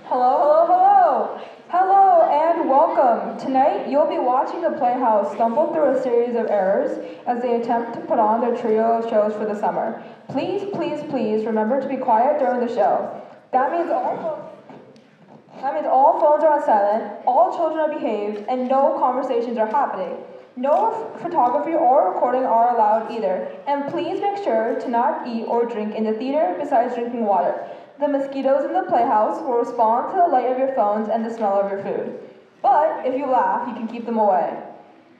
Hello, hello, hello! Hello and welcome! Tonight you'll be watching the Playhouse stumble through a series of errors as they attempt to put on their trio of shows for the summer. Please, please, please remember to be quiet during the show. That means all phones are on silent, all children are behaved, and no conversations are happening. No photography or recording are allowed either. And please make sure to not eat or drink in the theater besides drinking water. The mosquitoes in the Playhouse will respond to the light of your phones and the smell of your food. But if you laugh, you can keep them away.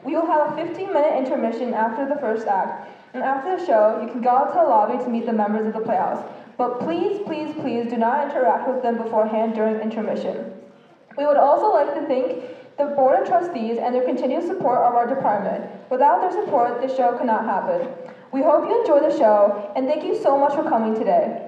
We will have a 15-minute intermission after the first act. And after the show, you can go out to the lobby to meet the members of the Playhouse. But please, please, please do not interact with them beforehand during intermission. We would also like to thank the Board of Trustees and their continued support of our department. Without their support, this show cannot happen. We hope you enjoy the show, and thank you so much for coming today.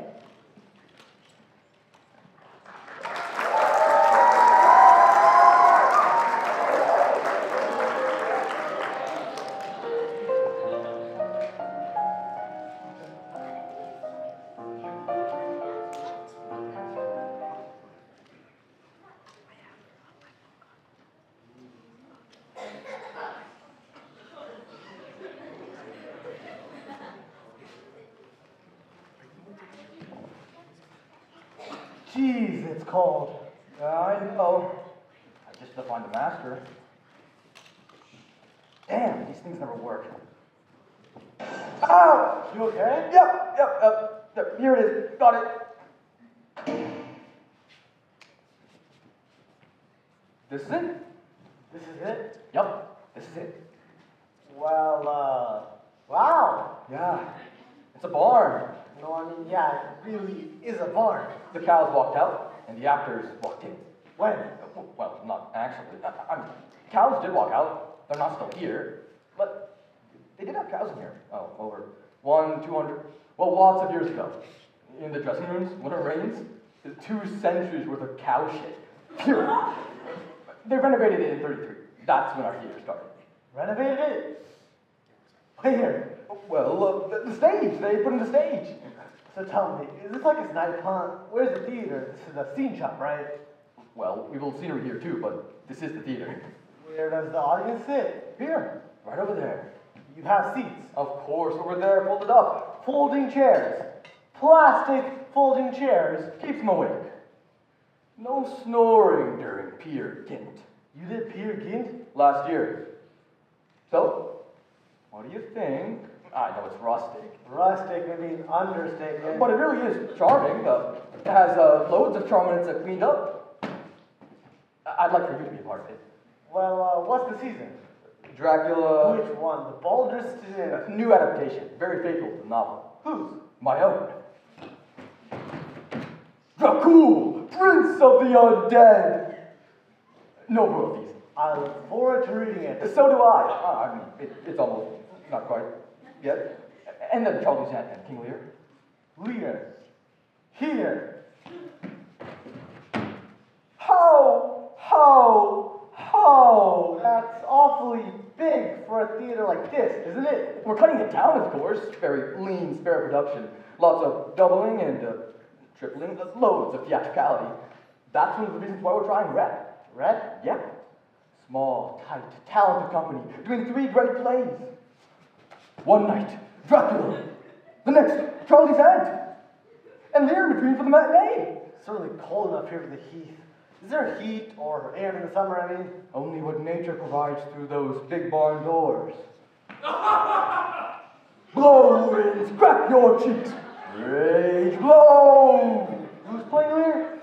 Jeez, it's cold. I know. I just have to find the master. Damn, these things never work. Ow! You okay? Yep. Here it is. Got it. This is it? This is it? Yep, this is it. Well, wow. Yeah, it's a barn. No, I mean, yeah, it really is a barn. The cows walked out, and the actors walked in. When? Well, not actually. Cows did walk out. They're not still here. But they did have cows in here. Oh, over 200, well, lots of years ago. In the dressing rooms, when it rains, 2 centuries worth of cow shit. Pure. They renovated it in 33. That's when our theater started. Renovated it? Where? Well, the stage. They put in the stage. So tell me, is this like a snipe hunt? Where's the theater? This is a scene shop, right? Well, we will scenery here too, but this is the theater. Where does the audience sit? Here, right over there. You have seats. Of course, over there, folded up. Folding chairs. Plastic folding chairs. Keeps them awake. No snoring during Peer Gynt. You did Peer Gynt? Last year. So, what do you think? I know it's rustic. Rustic, I mean understatement. But it really is charming. It has loads of charm and it's cleaned up. I'd like for you to be a part of it. Well, what's the season? Dracula. Which one? The Baldur's Inn? New adaptation. Very faithful to the novel. Whose? My own. Dracula, Prince of the Undead. No royalties. I look forward to reading it. So do I. I mean, it's almost not quite yet. And then Charley and King Lear. Lear. Here. Ho! That's awfully big for a theater like this, isn't it? We're cutting it down, of course. Very lean, spare production. Lots of doubling and tripling. Loads of theatricality. That's one of the reasons why we're trying Rep. Rep? Yeah. Small, tight, talented company doing 3 great plays. One night, Dracula. The next, Charley's Aunt. And they're in between for the matinee. It's certainly cold enough here for the heath. Is there heat or air in the summer, I mean? Only what nature provides through those big barn doors. Blow, winds, crack your cheeks. Rage, blow. Who's playing Lear?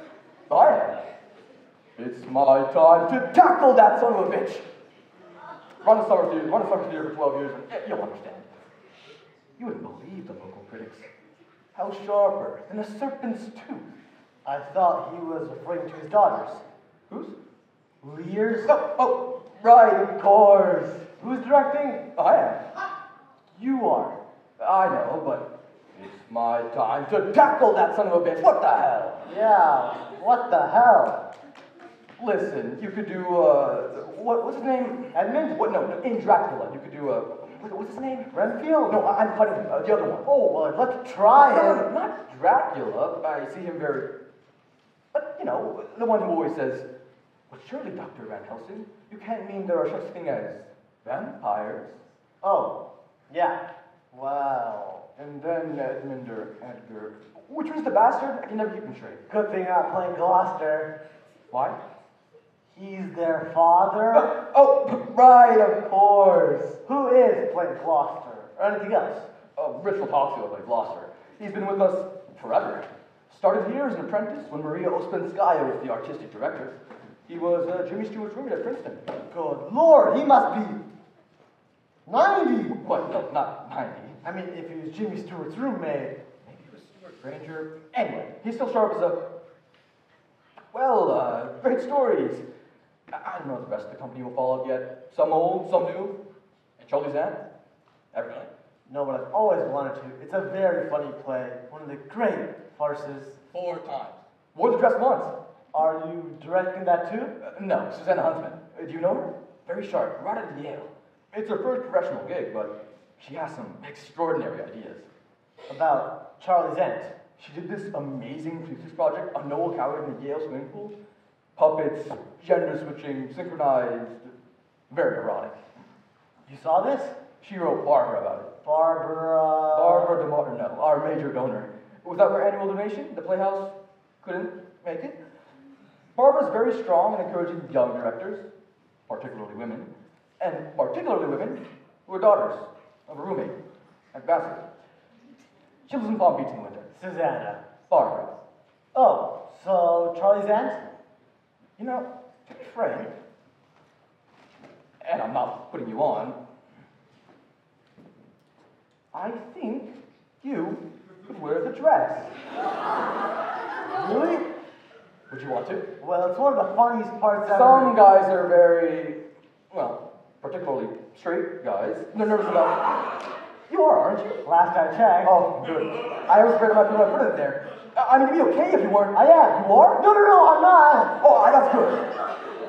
I am. It's my time to tackle that son of a bitch. Run a summer theater for 12 years, and you'll understand. You wouldn't believe the local critics. How sharper than a serpent's tooth. I thought he was referring to his daughters. Whose? Lear's? Oh, right, of course. Who's directing? I am. You are. I know, but it's my time to tackle that son of a bitch. What the hell? Yeah, what the hell? Listen, you could do, what's his name? Edmund? What, no, in Dracula, you could do, what's his name? Renfield? No, I'm cutting him, the other one. Oh, well, let's try him. Not Dracula, I see him very... you know, the one who always says, "But surely, Dr. Van Helsing, you can't mean there are such thing as vampires." Oh, yeah. Wow. And then Edgar. Which was the bastard? I can never keep him straight. Good thing I'm not playing Gloucester. Why? He's their father. Right, of course. Who is playing Gloucester? Or anything else? Rich will talk to you about Gloucester. He's been with us forever. Started here as an apprentice when Maria Ospinskaya was the artistic director. He was Jimmy Stewart's roommate at Princeton. Good Lord, he must be 90. What? No, not 90. I mean, if he was Jimmy Stewart's roommate. Maybe he was Stuart Granger. Anyway, he's still sharp as a... Well, great stories. I don't know if the rest of the company will follow up yet. Some old, some new. And Charley's aunt. Everything. No, but I've always wanted to. It's a very funny play. One of the great farces. 4 times. Wore the dress once. Are you directing that too? No, Susanna Huntsman. Do you know her? Very sharp, right out of Yale. It's her first professional gig, but she has some extraordinary ideas. About Charley's aunt. She did this amazing thesis project on Noel Coward in the Yale swimming pool. Puppets, gender switching, synchronized, very erotic. You saw this? She wrote Barbara about it. Barbara DeMar, no, our major donor. Without her annual donation, the Playhouse couldn't make it. Barbara's very strong in encouraging young directors, particularly women, and particularly women who are daughters of a roommate at Bassett. She lives in Palm Beach in the winter. Susanna. Barbara. Oh, so Charley's aunt? You know, to be frank, and I'm not putting you on, I think you could wear the dress. Really? Would you want to? Well, it's one of the funniest parts ever. Some guys are very, well, particularly straight guys. They're nervous about... You are, aren't you? Last I checked. Oh, good. I was afraid I might put my foot in there. I mean, it'd be okay if you weren't. I am. You are? No, I'm not. Oh, that's good.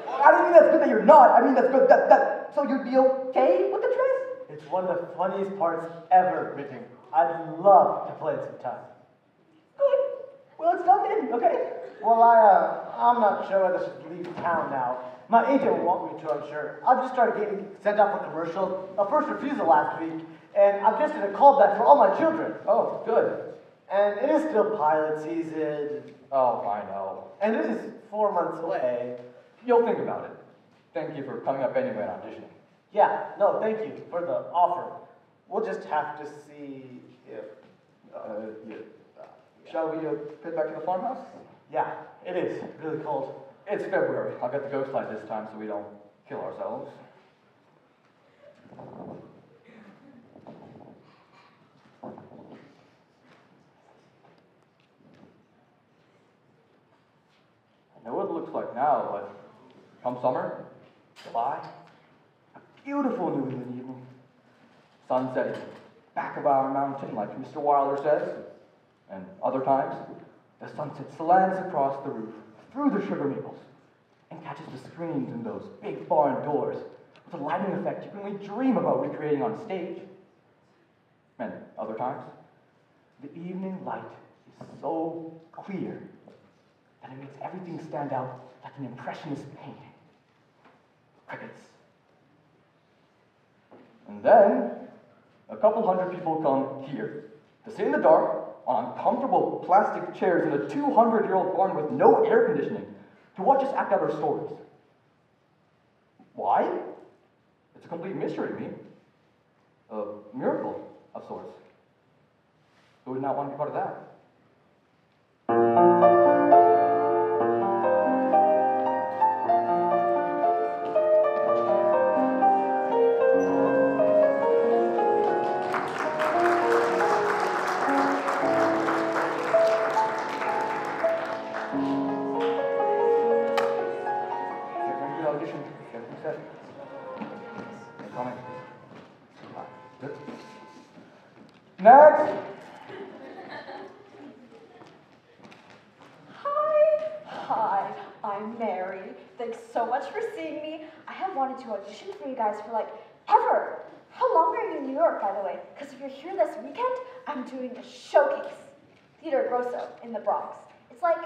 I didn't mean that's good that you're not. I mean that's good that so you'd be okay with the dress? It's one of the funniest parts ever written. I'd love to play it sometime. Good. Well, it's done then, okay? Well, I'm not sure whether I should leave town now. My agent will want me to, I'm sure. I've just started getting sent out for commercials. A first refusal last week, and I've just did a callback for all my children. Oh, good. And it is still pilot season. Oh, I know. And it is 4 months away. You'll think about it. Thank you for coming up anyway and auditioning. Yeah, no, thank you for the offer. We'll just have to see if... Yeah. Shall we head back to the farmhouse? Yeah, it is really cold. It's February. I'll get the ghost light this time so we don't kill ourselves. I know what it looks like now, but come summer, July, a beautiful New England evening. Sun setting back of our mountain, like Mr. Wilder says, and other times, the sunset slants across the roof, through the sugar maples, and catches the screens in those big barn doors with a lighting effect you can only dream about recreating on stage. And other times, the evening light is so clear that it makes everything stand out like an impressionist painting. Crickets. And then, a couple hundred people come here to sit in the dark on uncomfortable plastic chairs in a 200-year-old barn with no air conditioning to watch us act out our stories. Why? It's a complete mystery to me. A miracle of sorts. Who would not want to be part of that? Next! Hi, I'm Mary. Thanks so much for seeing me. I have wanted to audition for you guys for like ever. How long are you in New York, by the way? Because if you're here this weekend, I'm doing a showcase. Theater Grosso in the Bronx. It's like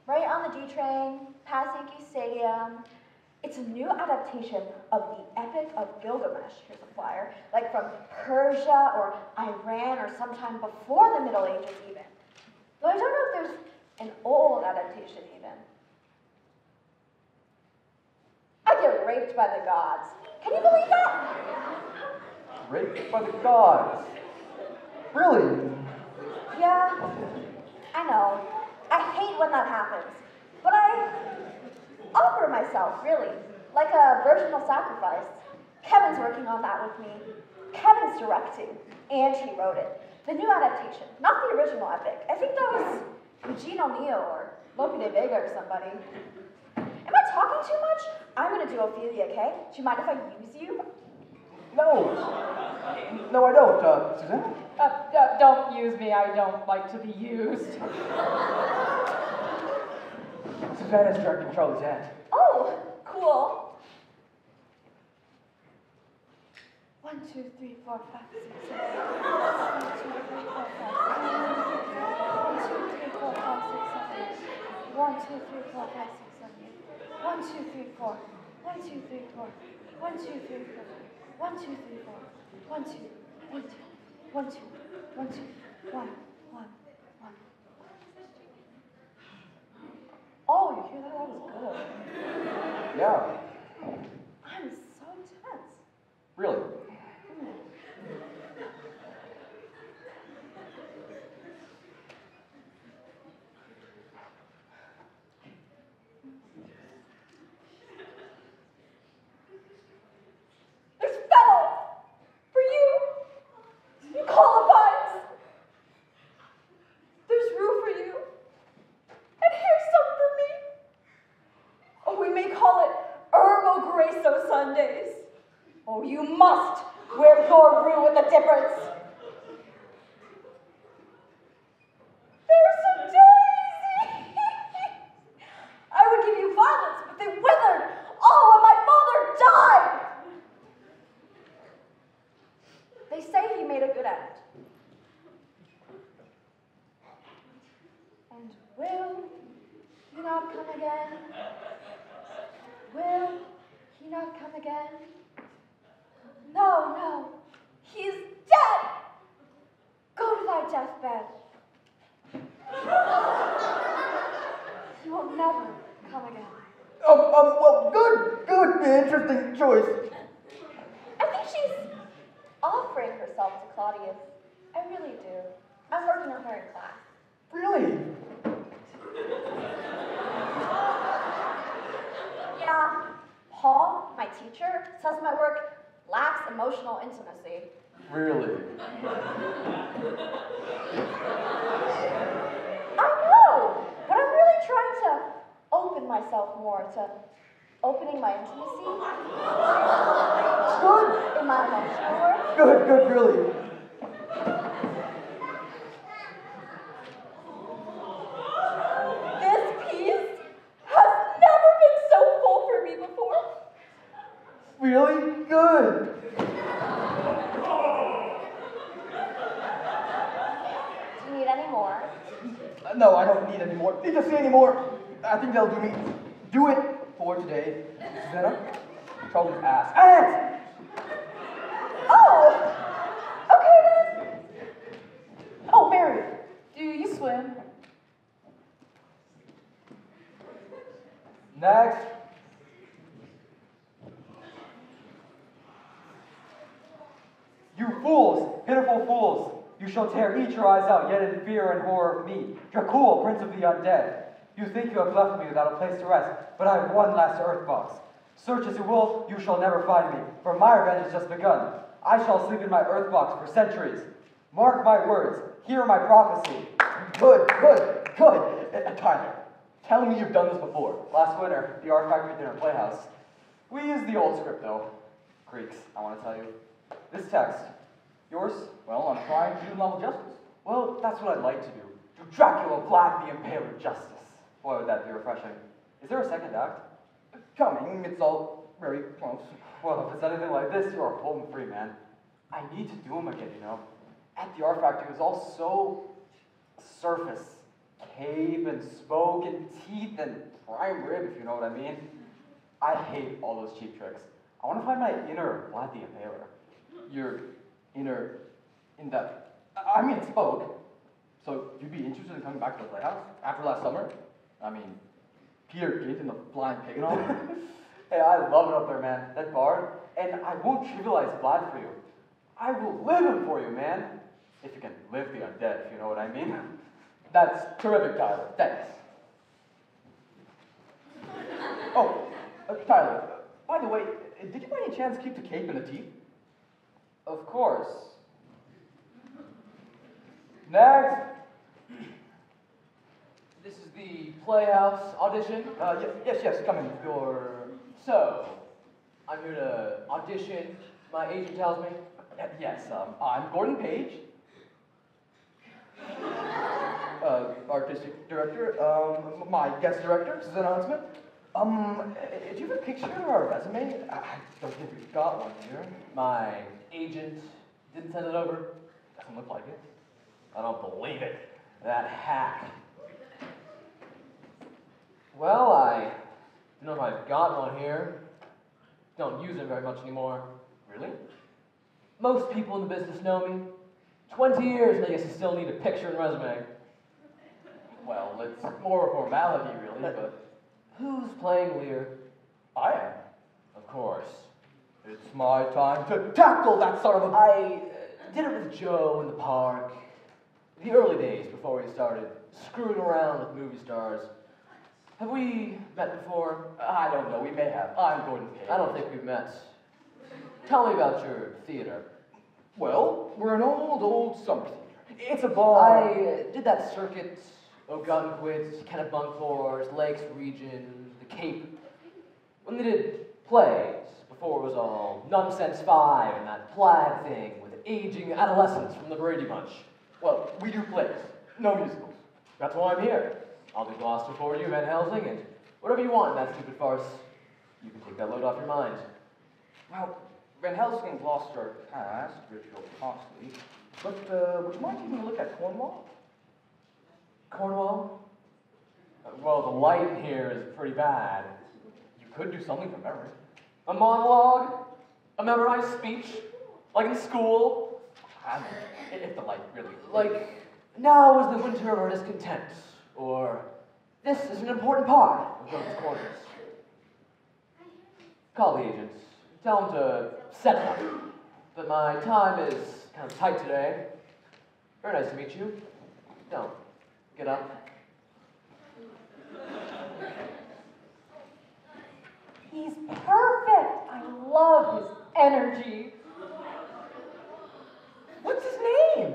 right on the train, past Yankee Stadium. It's a new adaptation of the Epic of Gilgamesh. Here's a flyer. Like from Persia or Iran or sometime before the Middle Ages even. Though I don't know if there's an old adaptation even. I get raped by the gods. Can you believe that? Raped by the gods. Really? Yeah, I know. I hate when that happens. But I offer myself, really, like a virginal sacrifice. Kevin's working on that with me. Kevin's directing, and he wrote it. The new adaptation, not the original epic. I think that was Eugene O'Neill or Lope de Vega or somebody. Am I talking too much? I'm gonna do Ophelia, okay? Do you mind if I use you? No. No, I don't. Susanna? Don't use me. I don't like to be used. Susanna's directing Charley's aunt. Oh, cool. 1, 2, 3, 4, 5, 6, 7. 1, 2, 3, 4, 5, 6, 7. 1, 2, 3, 4, 5, 6, 7. 1, 2, 3, 4. 1, 2, 3, 4. 1, 2, 3, 4. 1, 2, 3, 4. 1, 2, 1, 2, 1, 2, 1, 2, 1, 1, 1. Oh, you hear that? That was good. Yeah. I'm so tense. Really? There's fellow for you. You qualifies. There's room for you. And here's some for me. Oh, we may call it Herbal Grasso Sundays. Oh, you must wear your roux with a difference. They're so daisy. I would give you violets, but they withered. Oh, and my father died. They say he made a good end. And will he not come again? Will he not come again? No, no, he is dead. Go to thy deathbed. He will never come again. Well, good, interesting choice. I think she's offering herself to Claudius. I really do. I'm working on her in class. Really? Yeah, Paul, my teacher, says my work lacks emotional intimacy. Really? I know, but I'm really trying to open myself more to opening my intimacy. Good. In my emotional work. Good, really. This piece has never been so full for me before. Really good. Do you need any more? No, I don't need any more. Need to see any more. I think that'll do it for today. Susanna, Charley's ass. Aunt! Oh! Okay then. Oh, Mary, do you swim? Next. You fools, pitiful fools, you shall tear each your eyes out, yet in fear and horror of me, Dracula, prince of the undead. You think you have left me without a place to rest, but I have one last earth box. Search as you will, you shall never find me, for my revenge has just begun. I shall sleep in my earth box for centuries. Mark my words, hear my prophecy. Good. Tyler, tell me you've done this before. Last winter, the art factory dinner Playhouse. We used the old script though. Creeks, I want to tell you. This text, yours, well, I'm trying to do novel justice. Well, that's what I'd like to do. Do Dracula, Vlad the Impaler justice. Boy, would that be refreshing. Is there a second act? Coming, it's all very close. Well, if it's anything like this, you're home free, man. I need to do them again, you know. At the art factory, it was all so surface, cape and smoke and teeth and prime rib, if you know what I mean. I hate all those cheap tricks. I want to find my inner Vlad the Impaler. Your inner, in that, I mean spoke. So you'd be interested in coming back to the Playhouse after last summer? I mean, Peter Gint and the Flying Pig and all. Hey, I love it up there, man. That bar. And I won't trivialize Vlad for you. I will live him for you, man. If you can live the undead, if you know what I mean. That's terrific, Tyler. Thanks. Oh, Tyler, by the way, did you by any chance keep the cape and the teeth? Of course. Next. This is the Playhouse audition. Yes, come in. So, I'm here to audition. My agent tells me. Yes, I'm Gordon Page. Artistic director. My guest director. This is an announcement. Do you have a picture or a resume? I don't think we've got one here. My agent didn't send it over. Doesn't look like it. I don't believe it. That hack. Well, I don't know if I've got one here. Don't use it very much anymore. Really? Most people in the business know me. 20 years, and I guess you still need a picture and resume. Well, it's more a formality, really, but... Who's playing Lear? I am. Of course. It's my time to tackle that sort of a... I did it with Joe in the park. The early days before we started screwing around with movie stars. Have we met before? I don't know, we may have. I'm Gordon Page. I don't think we've met. Tell me about your theater. Well, we're an old summer theater. It's a bar. I did that circuit, Ogunquit, Kennebunkport, Lakes Region, the Cape. When they did plays, before it was all Nonsense 5 and that plaid thing with aging adolescents from the Brady Bunch. Well, we do plays, no musicals. That's why I'm here. I'll do Gloucester for you, Van Helsing, and whatever you want in that stupid farce. You can take that load off your mind. Well, Van Helsing and Gloucester are past, ritual costly, but would you mind taking a look at Cornwall? Cornwall? Well, the light in here is pretty bad. You could do something from memory. A monologue? A memorized speech? Like in school? I mean, if the light really... Like, now is the winter of our discontent. Or, this is an important part of those quarters. Call the agents. Tell them to set it up. But my time is kind of tight today. Very nice to meet you. Don't get up. He's perfect. I love his energy. What's his name?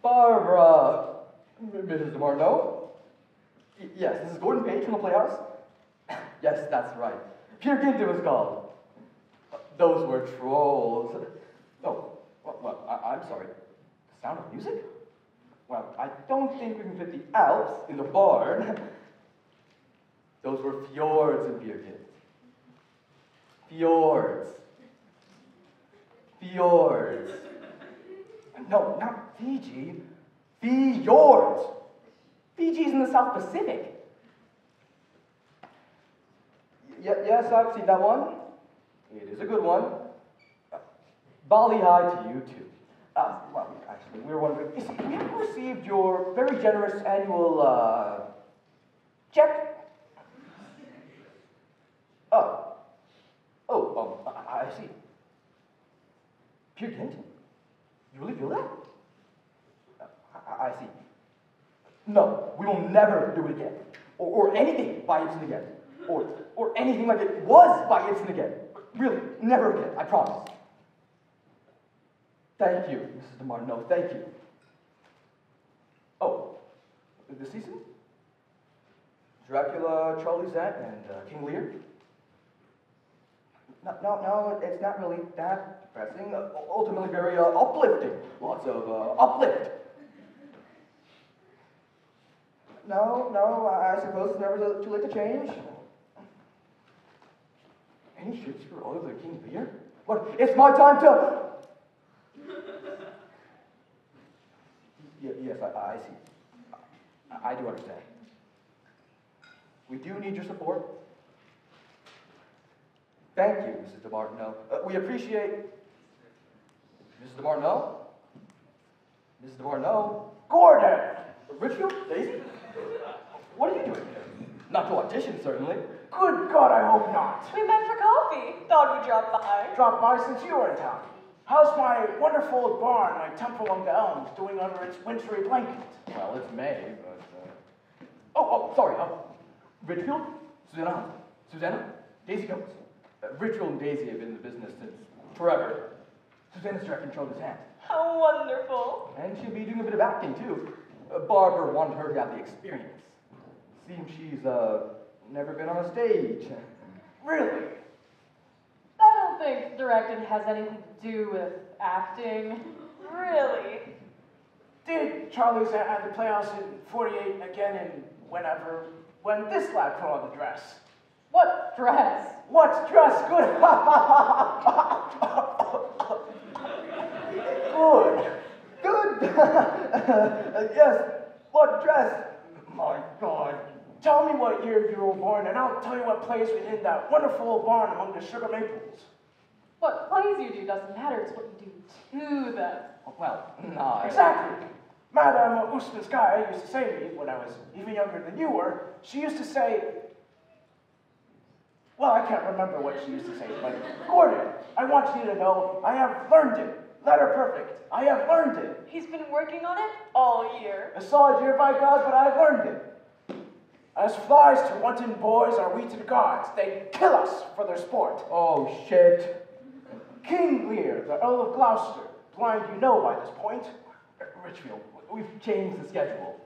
Barbara. Mrs. DeMarno? Yes, this is Gordon Page from the Playhouse? Yes, that's right. Peer Gynt it was called. Those were trolls. Oh, I'm sorry. The Sound of Music? Well, I don't think we can fit the Alps in the barn. Those were fjords in Peer Gynt. Fjords. Fjords. No, not Fiji. Fjords. Fiji's in the South Pacific. Yes, I've seen that one. It is a good one. Bali hi to you, too. Well, actually, we were wondering, we haven't received your very generous annual, check? I see. Peer Gynt? You really feel that? I see. No, we will never do it again. Or anything by Ibsen again. Or anything like it was by Ibsen again. Really, never again, I promise. Thank you, Mrs. DeMartin. No, thank you. Oh, this season? Dracula, Charley and King Lear? No, it's not really that depressing. Ultimately very uplifting. Lots of uplift. No, I suppose it's never too late to change. Any Shakespeare other than King Lear? What? It's my time to... Yes, I see. I do understand. We do need your support. Thank you, Mrs. DeMartino. We appreciate... Mrs. DeMartino? Mrs. DeMartino? Gordon! Richfield? Daisy? What are you doing here? Not to audition, certainly. Good God, I hope not. We met for coffee. Thought we'd drop by. Dropped by since you were in town. How's my wonderful old barn, my temple among the elms, doing under its wintry blanket? Well, it's May, but... sorry. Richfield? Susanna? Daisy Jones. Richfield and Daisy have been in the business since forever. Susanna's direct control of his hand. How wonderful. And she'll be doing a bit of acting, too. Barbara wanted her to have the experience. Seems she's, never been on a stage. Really? I don't think directing has anything to do with acting. Really? Did Charley's at the Playhouse in 48 again in whenever, when this lad put on the dress? What dress? What dress? Good. Good. Yes, what dress? My God. Tell me what year you were born, and I'll tell you what plays within that wonderful old barn among the sugar maples. What plays you do doesn't matter, it's what you do to them. Well, no. Exactly. Madame Usmanskaya used to say to me when I was even younger than you were, she used to say, well, I can't remember what she used to say, but Gordon, I want you to know I have learned it. Letter perfect. I have learned it. He's been working on it all year. A solid year, by God, but I've learned it. As flies to wanton boys are we to the gods. They kill us for their sport. Oh, shit. King Lear, the Earl of Gloucester, blind you know by this point. Richfield, we've changed the schedule.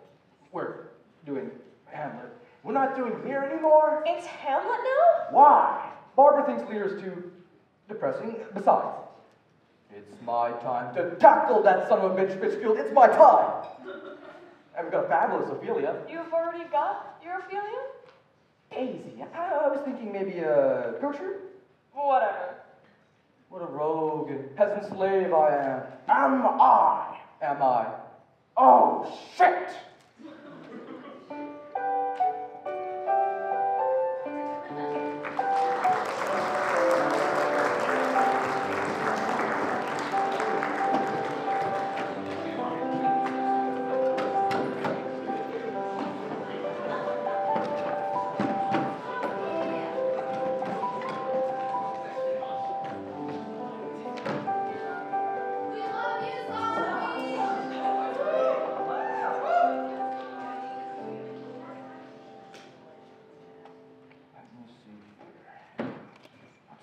We're doing Hamlet. We're not doing Lear anymore? It's Hamlet now? Why? Barbara thinks Lear's too depressing. Besides, it's my time to tackle that son of a bitch, Richfield. It's my time. And we've got a fabulous Ophelia. You've already got your Ophelia? Daisy. I was thinking maybe a Gertrude. Whatever. What a rogue and peasant slave I am. Am I? Am I? Oh, shit!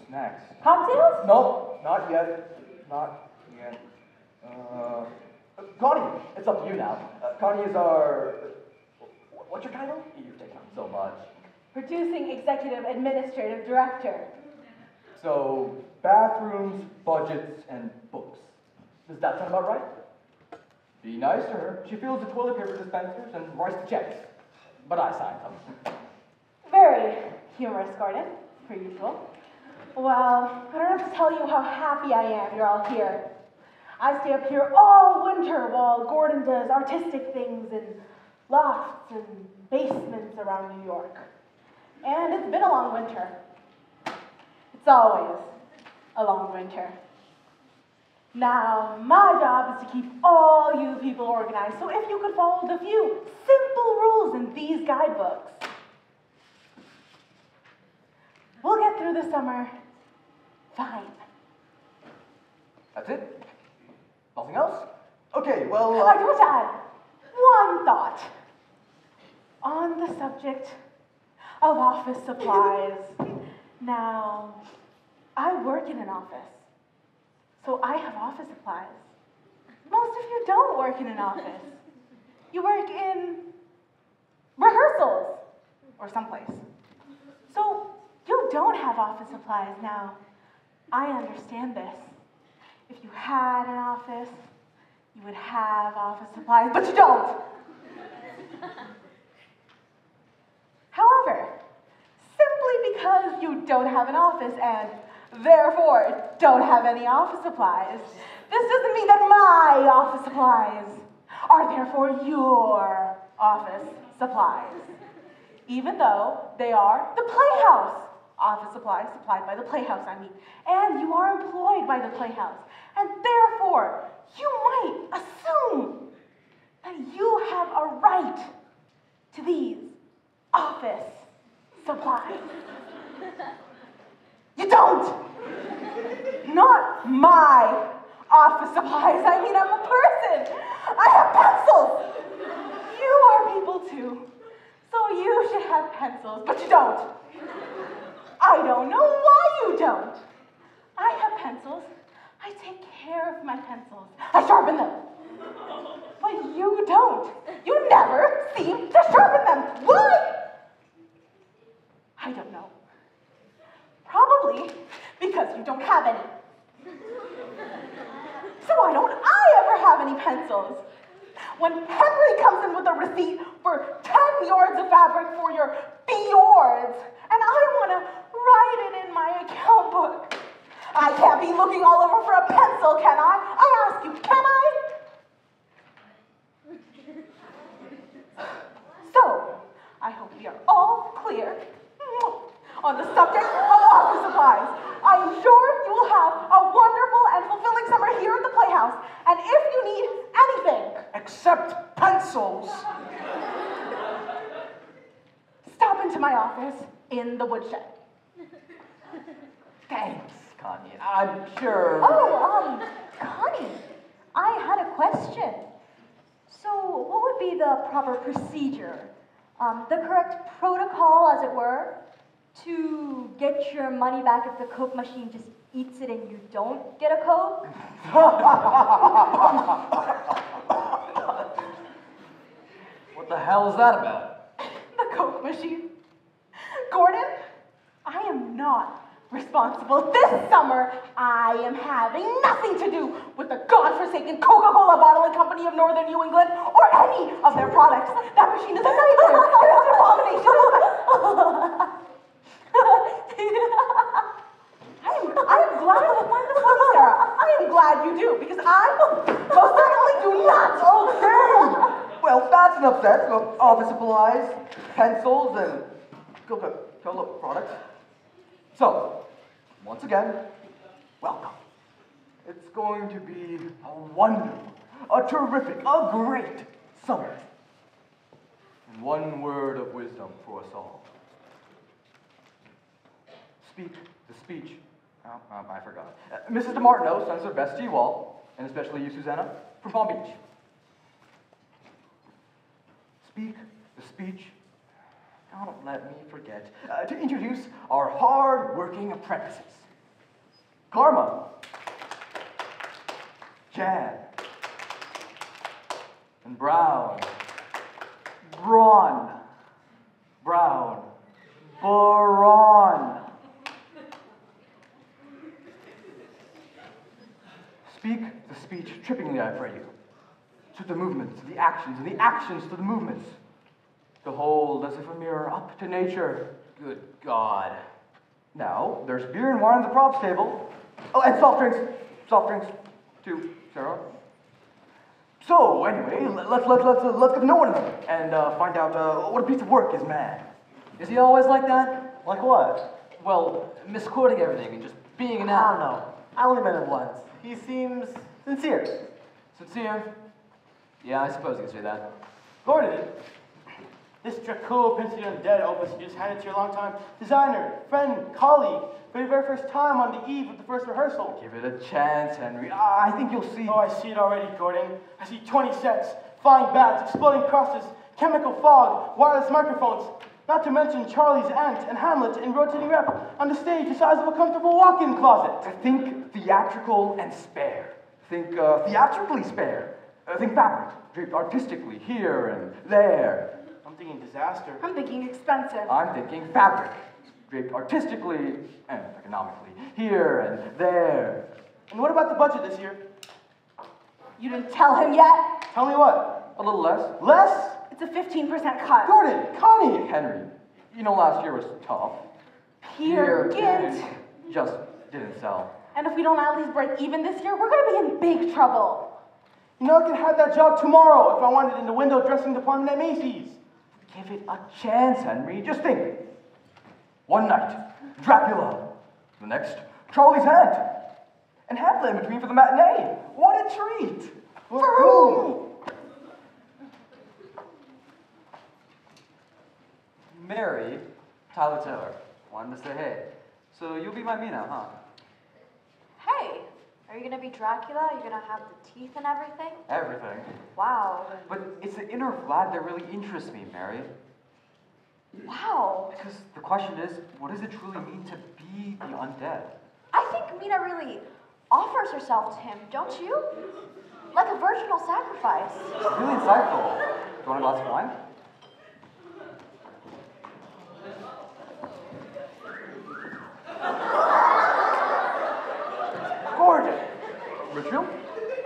Next. Cocktails? No, not yet. Not yet. Connie, it's up to you now. Connie is our... What's your title? You've taken on so much. Producing Executive Administrative Director. So, bathrooms, budgets, and books. Does that sound about right? Be nice to her. She fills the toilet paper dispensers and writes the checks. But I sign them. Very humorous, Gordon, per usual. Well, I don't have to tell you how happy I am you're all here. I stay up here all winter while Gordon does artistic things in lofts and basements around New York. And it's been a long winter. It's always a long winter. Now, my job is to keep all you people organized, so if you could follow the few simple rules in these guidebooks, we'll get through the summer fine. That's it? Nothing else? Okay, well... I do want to add one thought on the subject of office supplies. Now, I work in an office, so I have office supplies. Most of you don't work in an office. You work in rehearsals or someplace. So you don't have office supplies now. I understand this. If you had an office, you would have office supplies, but you don't. you don't have an office and therefore don't have any office supplies. This doesn't mean that my office supplies are therefore your office supplies. Even though they are the Playhouse office supplies supplied by the Playhouse, I mean. And you are employed by the Playhouse. And therefore, you might assume that you have a right to these office supplies. You don't! Not my office supplies. I mean, I'm a person. I have pencils. You are people too. So you should have pencils, but you don't. I don't know why you don't. I have pencils. I take care of my pencils. I sharpen them. But you don't. You never seem to sharpen them. Why? I don't know. Probably because you don't have any. So why don't I ever have any pencils? When Henry comes in with a receipt for 10 yards of fabric for your fjords, and I want to write it in my account book, I can't be looking all over for a pencil, can I? I ask you, can I? So, I hope we are all clear on the subject of office supplies. I am sure you will have a wonderful and fulfilling summer here at the Playhouse, and if you need anything, Except pencils. stop into my office in the woodshed. Thanks, Connie. I'm sure. Oh, Connie, I had a question. So, what would be the proper procedure? The correct protocol, as it were, to get your money back if the Coke machine just eats it and you don't get a Coke? What the hell is that about? The Coke machine. Gordon, I am not responsible. This summer, I am having nothing to do with the godforsaken Coca-Cola Bottling Company of Northern New England or any of their products. That machine is a nightmare. It's an abomination. I am glad you find this funny, Sarah. I am glad you do, because I most certainly do not. Okay! Well, that's enough said of office supplies, pencils, and Coca-Cola products. So, once again, welcome. It's going to be a wonderful, a terrific, a great summer. And one word of wisdom for us all. Speak the speech. I forgot. Mrs. DeMartino sends her best to you all, and especially you, Susanna, from Palm Beach. Speak the speech. Don't let me forget to introduce our hard-working apprentices. Karma, Jan, and Brown. Braun, Brown, Baron. Speak the speech trippingly, I pray you, to the movements, to the actions, and the actions to the movements. Behold, as if a mirror up to nature. Good God. Now, there's beer and wine on the props table. Oh, and soft drinks. Soft drinks, too, Sarah. So, anyway, let's get to know one another and find out what a piece of work is man. Is he always like that? Like what? Well, misquoting everything and just being an I don't know. I only met him once. He seems sincere. Sincere? Yeah, I suppose you could say that. Gordon, this Dracula Princeton Undead opus you just handed to your longtime designer, friend, colleague, for your very first time on the eve of the first rehearsal. Give it a chance, Henry. I think you'll see. Oh, I see it already, Gordon. I see 20 sets, flying bats, exploding crosses, chemical fog, wireless microphones, not to mention Charley's aunt and Hamlet in rotating rep on the stage the size of a comfortable walk-in closet. Think theatrical and spare. Think theatrically spare. Think fabric, draped artistically here and there. I'm thinking disaster. I'm thinking expensive. I'm thinking fabric, draped artistically and economically here and there. And what about the budget this year? You didn't tell him yet? Tell me what? A little less. Less? It's a 15% cut. Gordon, Connie! Henry, you know last year was tough. Peer Gynt. Just didn't sell. And if we don't at least break even this year, we're gonna be in big trouble. You know, I could have that job tomorrow if I wanted in the window dressing department at Macy's. Give it a chance, Henry. Just think. One night, Dracula. The next, Charley's aunt. And Hamlet in between for the matinee. What a treat! For whom? Mary, Tyler Taylor. Wanted to say hey. So you'll be my me now, huh? Hey, are you gonna be Dracula? Are you gonna have the teeth and everything? Everything. Wow. But it's the inner Vlad that really interests me, Mary. Wow. Because the question is, what does it truly mean to be the undead? I think Mina really offers herself to him, don't you? Like a virginal sacrifice. Really insightful. Do you want a glass of wine? Gordon, Richard?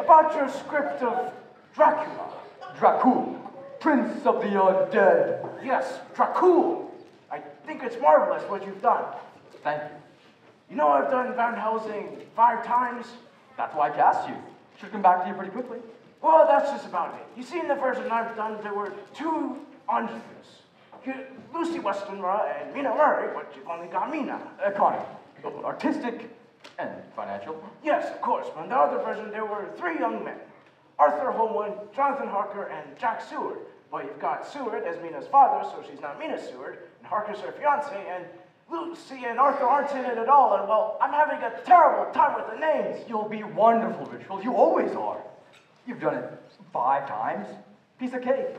about your script of Dracula. Dracula, Prince of the Undead. Yes, Dracula. I think it's marvelous what you've done. Thank you. You know I've done Van Helsing 5 times. That's why I cast you. Should come back to you pretty quickly. Well, that's just about it. You see, in the version I've done, there were 2 ensues. Lucy Westenra and Mina Murray, but you've only got Mina. Connie, artistic and financial. Yes, of course, but in the other version, there were 3 young men. Arthur Homewood, Jonathan Harker, and Jack Seward. Well, you've got Seward as Mina's father, so she's not Mina Seward, and Harker's her fiancé, and Lucy and Arthur aren't in it at all, and well, I'm having a terrible time with the names. You'll be wonderful, Richard. You always are. You've done it 5 times. Piece of cake.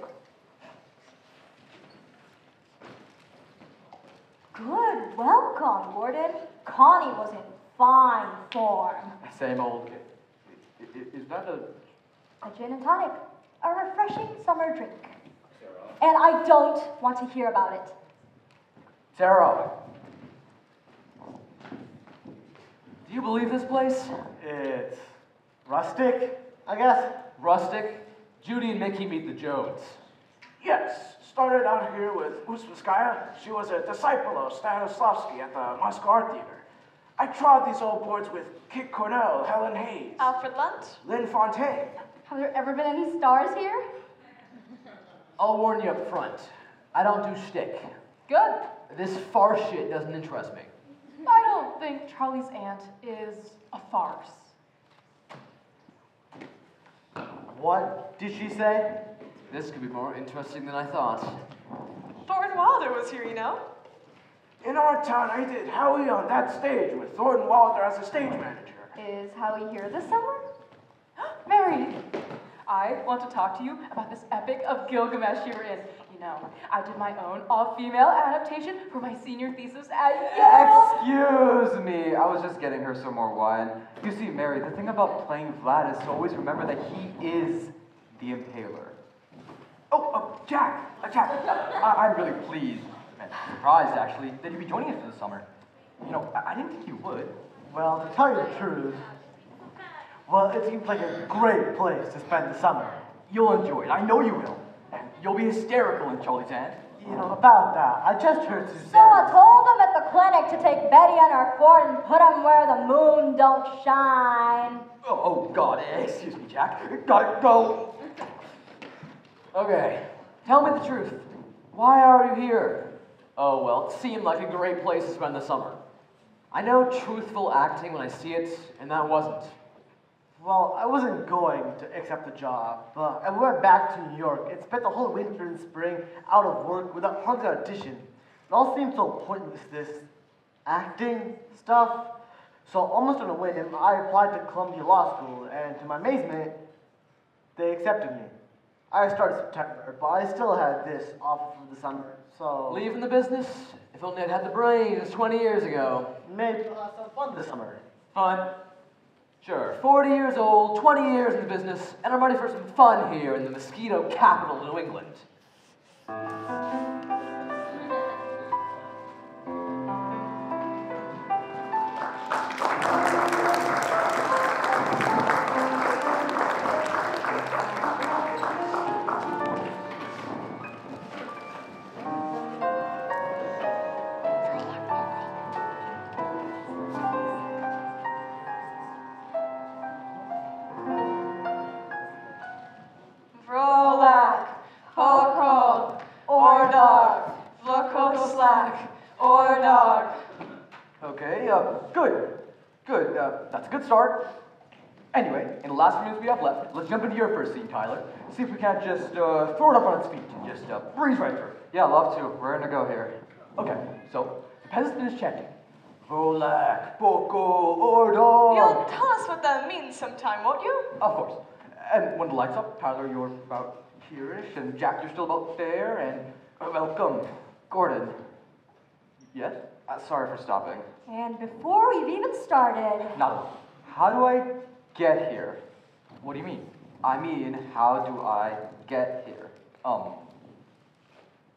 Good, welcome, Gordon. Connie was in fine form. Same old. Is that a... A gin and tonic, a refreshing summer drink. And I don't want to hear about it. Sarah? Do you believe this place? It's rustic, I guess. Rustic, Judy and Mickey meet the Jones. Yes, started out here with Uspskaya. She was a disciple of Stanislavski at the Moscow Art Theater. I trod these old boards with Kit Cornell, Helen Hayes, Alfred Lunt? Lynn Fontaine. Have there ever been any stars here? I'll warn you up front. I don't do shtick. Good. This farce shit doesn't interest me. I don't think Charley's aunt is a farce. What did she say? This could be more interesting than I thought. Thornton Wilder was here, you know? In our town, I did Howie on that stage with Thornton Wilder as a stage manager. Is Howie here this summer? Mary, I want to talk to you about this epic of Gilgamesh you were in. You know, I did my own all-female adaptation for my senior thesis at Yale. Excuse me, I was just getting her some more wine. You see, Mary, the thing about playing Vlad is to always remember that he is the impaler. Jack! I'm really pleased, and surprised actually, that you'd be joining us for the summer. You know, I didn't think you would. Well, to tell you the truth, well, it seems like a great place to spend the summer. You'll enjoy it, I know you will. And you'll be hysterical in Charley's aunt. You know, about that, I just heard Suzanne. So I told them at the clinic to take Betty on our court and put them where the moon don't shine. Oh, God, excuse me, Jack. Gotta go. Okay, tell me the truth. Why are you here? Oh, well, it seemed like a great place to spend the summer. I know truthful acting when I see it, and that wasn't. Well, I wasn't going to accept the job, but I went back to New York and spent the whole winter and spring out of work without hardly an audition. It all seemed so pointless, this acting stuff. So almost on a whim, I applied to Columbia Law School, and to my amazement, they accepted me. I started September, but I still had this offer for the summer, so... Leaving the business? If only I'd had the brains 20 years ago. Maybe I'll have some fun this summer. Fun? Sure, 40 years old, 20 years in the business, and I'm ready for some fun here in the mosquito capital of New England. Okay, good. Good, that's a good start. Anyway, in the last few minutes we have left, let's jump into your first scene, Tyler. See if we can't just throw it up on its feet and just breeze right through. Yeah, love to. We're gonna go here. Okay, so the peasants finish chanting. Volak, Boko, Ordo. You'll tell us what that means sometime, won't you? Of course. And when the light's up, Tyler, you're about here-ish, and Jack, you're still about there, and welcome. Gordon, Yes? sorry for stopping. And before we've even started, Now, How do I get here? what do you mean? I mean, how do I get here?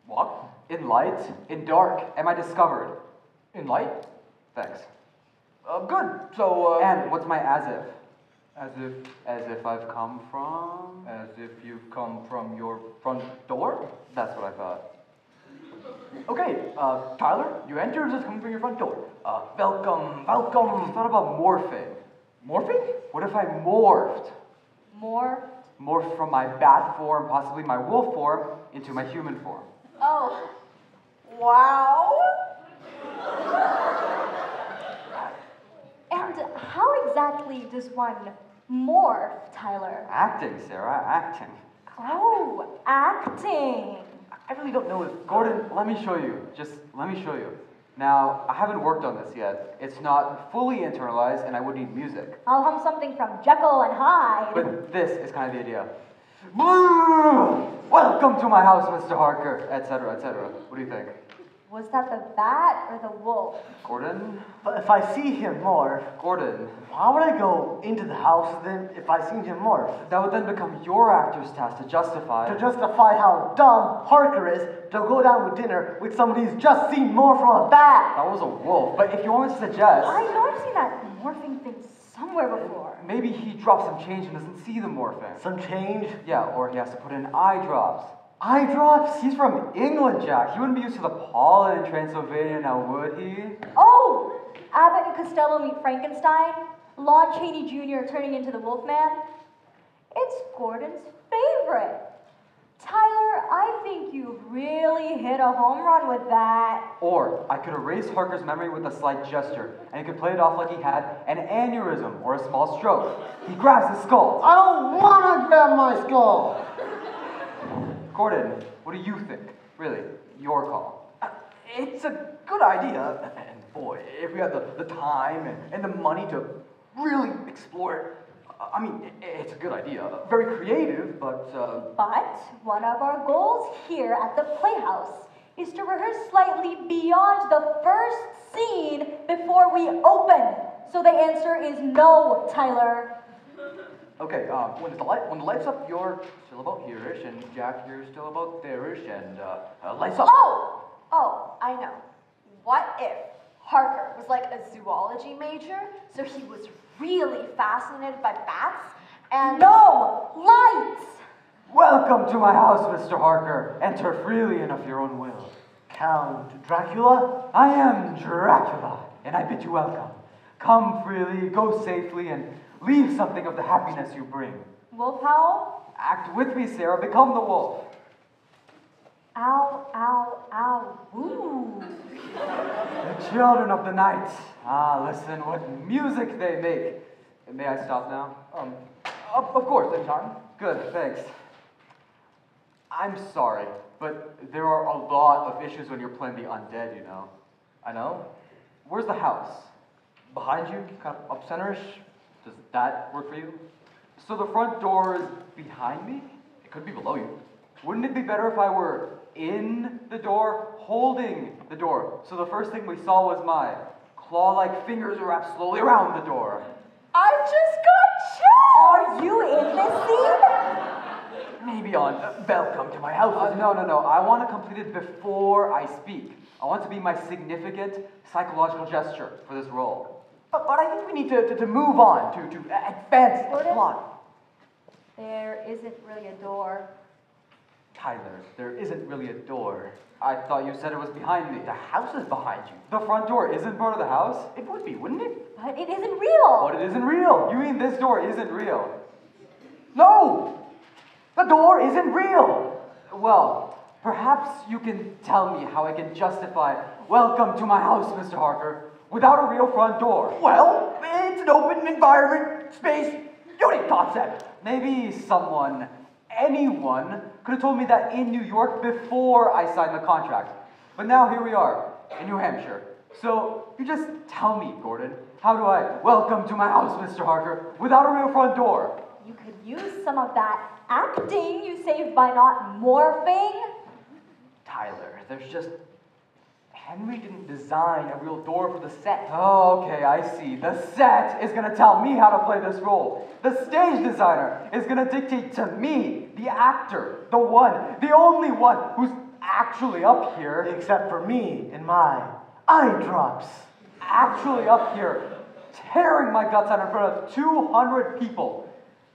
What? In light? In dark? Am I discovered? In light? Thanks. Good. So, And what's my as if? as if, As if I've come from? as if you've come from your front door? That's what I thought. Okay, Tyler, you enter as if coming from your front door. Welcome, I welcome. thought about morphing. Morphing? What if I morphed? more. Morphed from my bat form, possibly my wolf form, into my human form. Oh, wow. And how exactly does one morph, Tyler? Acting, Sarah, acting. Oh, acting. I really don't know if... Gordon, let me show you. Just let me show you. Now, I haven't worked on this yet. It's not fully internalized, and I would need music. I'll hum something from Jekyll and Hyde. But this is kind of the idea. Welcome to my house, Mr. Harker, etc., etc. What do you think? Was that the bat or the wolf? Gordon? But if I see him morph, Gordon, why would I go into the house then if I see him morph? that would then become your actor's task to justify. To justify how dumb Harker is to go down with dinner with somebody who's just seen more from a bat. That was a wolf, but if you want me to suggest, I know I've seen that morphing thing somewhere before. maybe he drops some change and doesn't see the morphing. Some change? Yeah, or he has to put in eye drops. Eye drops? He's from England, Jack. He wouldn't be used to the pollen in Transylvania now, would he? Oh, Abbott and Costello meet Frankenstein. Lon Chaney Jr. turning into the Wolfman. It's Gordon's favorite. Tyler, I think you've really hit a home run with that. Or I could erase Harker's memory with a slight gesture, and he could play it off like he had an aneurysm or a small stroke. He grabs his skull. I don't want to grab my skull. Gordon, what do you think? Really, your call. It's a good idea. And boy, if we had the time and the money to really explore it, I mean, it's a good idea. Very creative, but... But one of our goals here at the Playhouse is to rehearse slightly beyond the first scene before we open. So the answer is no, Tyler. Okay, when the light's up, you're still about here-ish, and Jack, you're still about there-ish, and lights up. Oh, I know. What if Harker was like a zoology major, so he was really fascinated by bats, and... No! Lights! Welcome to my house, Mr. Harker. Enter freely and of your own will. Count Dracula? I am Dracula, and I bid you welcome. Come freely, go safely, and leave something of the happiness you bring. Wolf howl? Act with me, Sarah. Become the wolf. Ow, ow, ow, woo. The children of the night. Ah, listen, what music they make. May I stop now? Of course, anytime. Good, thanks. I'm sorry, but there are a lot of issues when you're playing the undead, you know. I know. Where's the house? Behind you, kind of up center-ish. Does that work for you? So the front door is behind me? It could be below you. Wouldn't it be better if I were in the door, holding the door? So the first thing we saw was my claw-like fingers wrapped slowly around the door. I just got chills! Are you in this scene? Maybe on welcome to my house. No. I want to complete it before I speak. I want it to be my significant psychological gesture for this role. But I think we need to move on, to advance the Gordon? plot. There isn't really a door. Tyler, there isn't really a door. I thought you said it was behind me. The house is behind you. The front door isn't part of the house? It would be, wouldn't it? But it isn't real. But it isn't real. You mean this door isn't real? No! The door isn't real! Well, perhaps you can tell me how I can justify welcome to my house, Mr. Harker. without a real front door? Well, it's an open environment, space. You need thoughts that. Maybe anyone could have told me that in New York before I signed the contract. But now here we are, in New Hampshire. So you just tell me, Gordon, how do I welcome to my house, Mr. Harker, without a real front door? You could use some of that acting you saved by not morphing. Tyler, there's just... Henry didn't design a real door for the set. Oh, okay, I see. The set is gonna tell me how to play this role. The stage designer is gonna dictate to me, the actor, the one, the only one who's actually up here. Except for me and my eye drops. Actually up here, tearing my guts out in front of 200 people.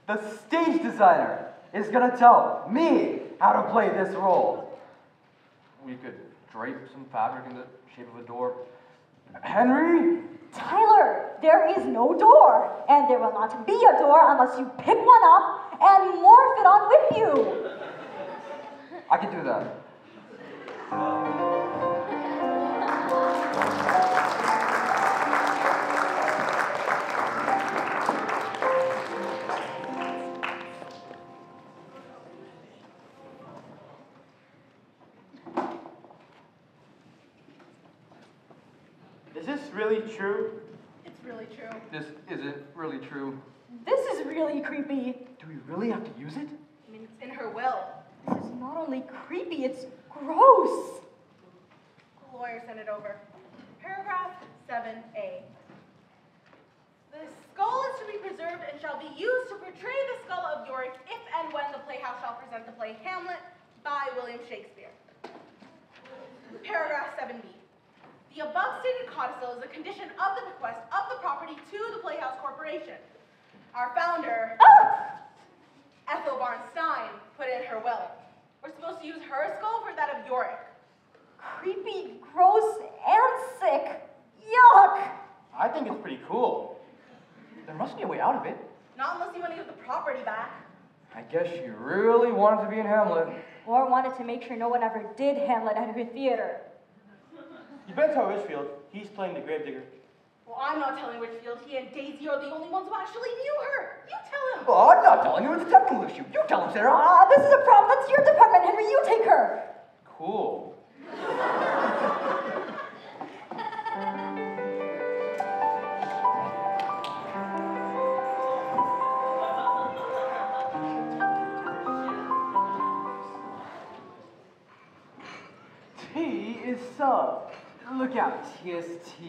The stage designer is gonna tell me how to play this role. We could drape some fabric in the shape of a door. Henry? Tyler, there is no door, and there will not be a door unless you pick one up and morph it on with you. I can do that. Is this really true? It's really true. This isn't really true. This is really creepy. Do we really have to use it? I mean, it's in her will. This is not only creepy, it's gross. The lawyer sent it over. Paragraph 7A. The skull is to be preserved and shall be used to portray the skull of Yorick if and when the Playhouse shall present the play Hamlet by William Shakespeare. Paragraph 7B. The above stated codicil is a condition of the bequest of the property to the Playhouse Corporation. Our founder, Ethel Barnstein, put in her will. We're supposed to use her skull for that of Yorick. Creepy, gross, and sick. Yuck! I think it's pretty cool. There must be a way out of it. Not unless you want to get the property back. I guess you really wanted to be in Hamlet. Or wanted to make sure no one ever did Hamlet at her theater. You better tell Richfield. He's playing the gravedigger. Well, I'm not telling Richfield. He and Daisy are the only ones who actually knew her. You tell him. Oh, I'm not telling you. It's a technical issue. You tell him, Sarah. This is a problem. That's your department, Henry. You take her. Cool. T is sub. Look out, TST.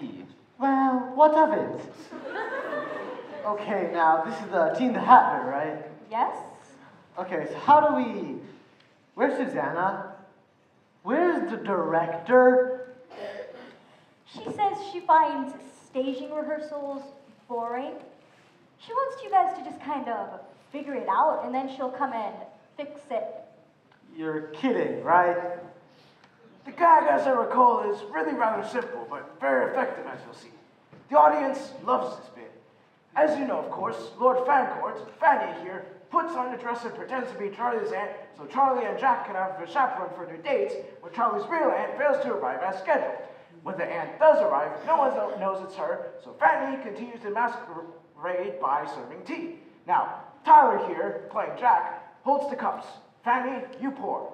Well, what of it? Okay, now this is the Tea in the Hat bit, right? Yes? Okay, so how do we... Where's Susanna? Where's the director? She says she finds staging rehearsals boring. She wants you guys to just kind of figure it out, and then she'll come and fix it. You're kidding, right? The gag, as I recall, is really rather simple, but very effective, as you'll see. The audience loves this bit. As you know, of course, Lord Fancourt, Fanny here, puts on a dress and pretends to be Charlie's aunt, so Charlie and Jack can have a chaperone for their dates, when Charlie's real aunt fails to arrive as scheduled. When the aunt does arrive, no one knows it's her, so Fanny continues to masquerade by serving tea. Now, Tyler here, playing Jack, holds the cups. Fanny, you pour.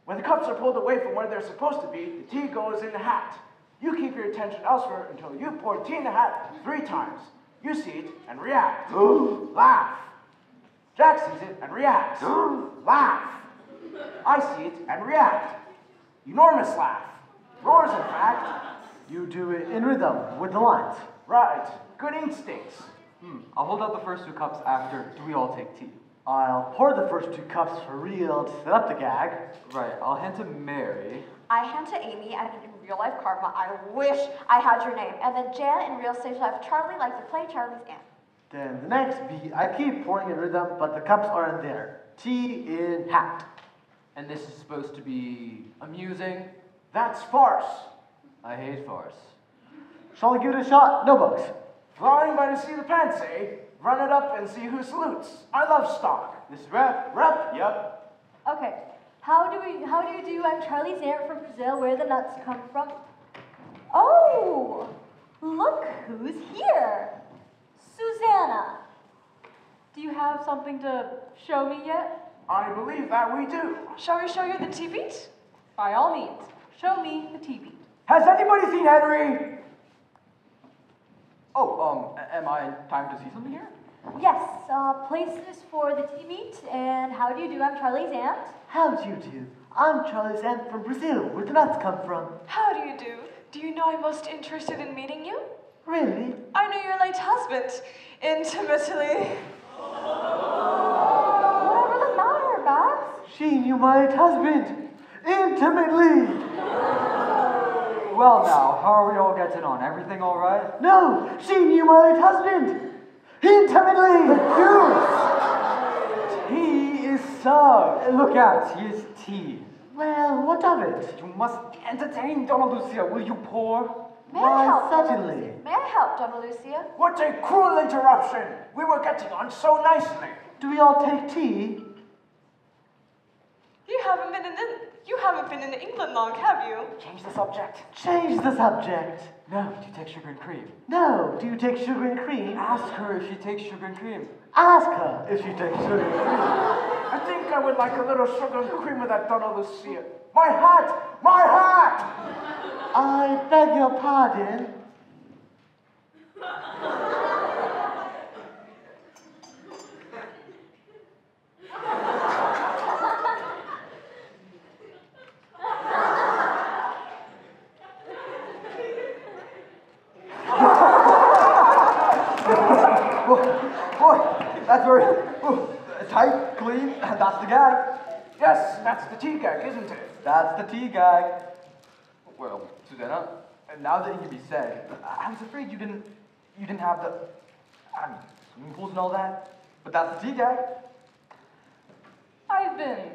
When the cups are pulled away from where they're supposed to be, the tea goes in the hat. You keep your attention elsewhere until you pour tea in the hat 3 times. You see it and react. Laugh. Jack sees it and reacts. Laugh. I see it and react. Enormous laugh. Roars, in fact. You do it in rhythm with the lines. Right. Good instincts. I'll hold out the first 2 cups after we all take tea. I'll pour the first 2 cups for real to set up the gag. Right, I'll hand to Mary. I hand to Amy, and in real life karma, I wish I had your name. And then Jan in real stage life Charley, like to play Charlie's aunt. Then the next beat, I keep pouring in rhythm, but the cups aren't there. Tea in hat. And this is supposed to be amusing. That's farce. I hate farce. Shall I give it a shot? No books. Flying by the seat of the pants, eh? Run it up and see who salutes. I love stock. This rep, yep. Okay, how do you do? I'm Charlie's aunt from Brazil, where the nuts come from. Oh, look look who's here. Susanna. Do you have something to show me yet? I believe that we do. Shall we show you the tea beat? By all means, show me the TV. Has anybody seen Henry? Oh, am I in time to see something here? Yes, places for the tea meet, and how do you do? I'm Charley's aunt. How do you do? I'm Charlie's aunt from Brazil, where the nuts come from. How do you do? Do you know I'm most interested in meeting you? Really? I know your late husband, intimately. Whatever the matter, Babs? She knew my late husband intimately. Well now, how are we all getting on? Everything all right? No, she knew my late husband intimately. Tea is served. Look out, here's tea. Well, what of it? You must entertain Donna Lucia, will you pour? May Why, I help? Donna certainly. Lucia? May I help, Donna Lucia? What a cruel interruption. We were getting on so nicely. Do we all take tea? You haven't been in England long, have you? Change the subject. Change the subject. No, do you take sugar and cream? No, do you take sugar and cream? Ask her if she takes sugar and cream. Ask her if she takes sugar and cream. I think I would like a little sugar and cream with that Donna Lucia. My hat! My hat! I beg your pardon. Boy, that's very tight, clean, that's the gag. Yes, that's the tea gag, isn't it? That's the tea gag. Well, Susanna, now that it can be said, I was afraid you didn't have the, swimming pools and all that, but that's the tea gag. I've been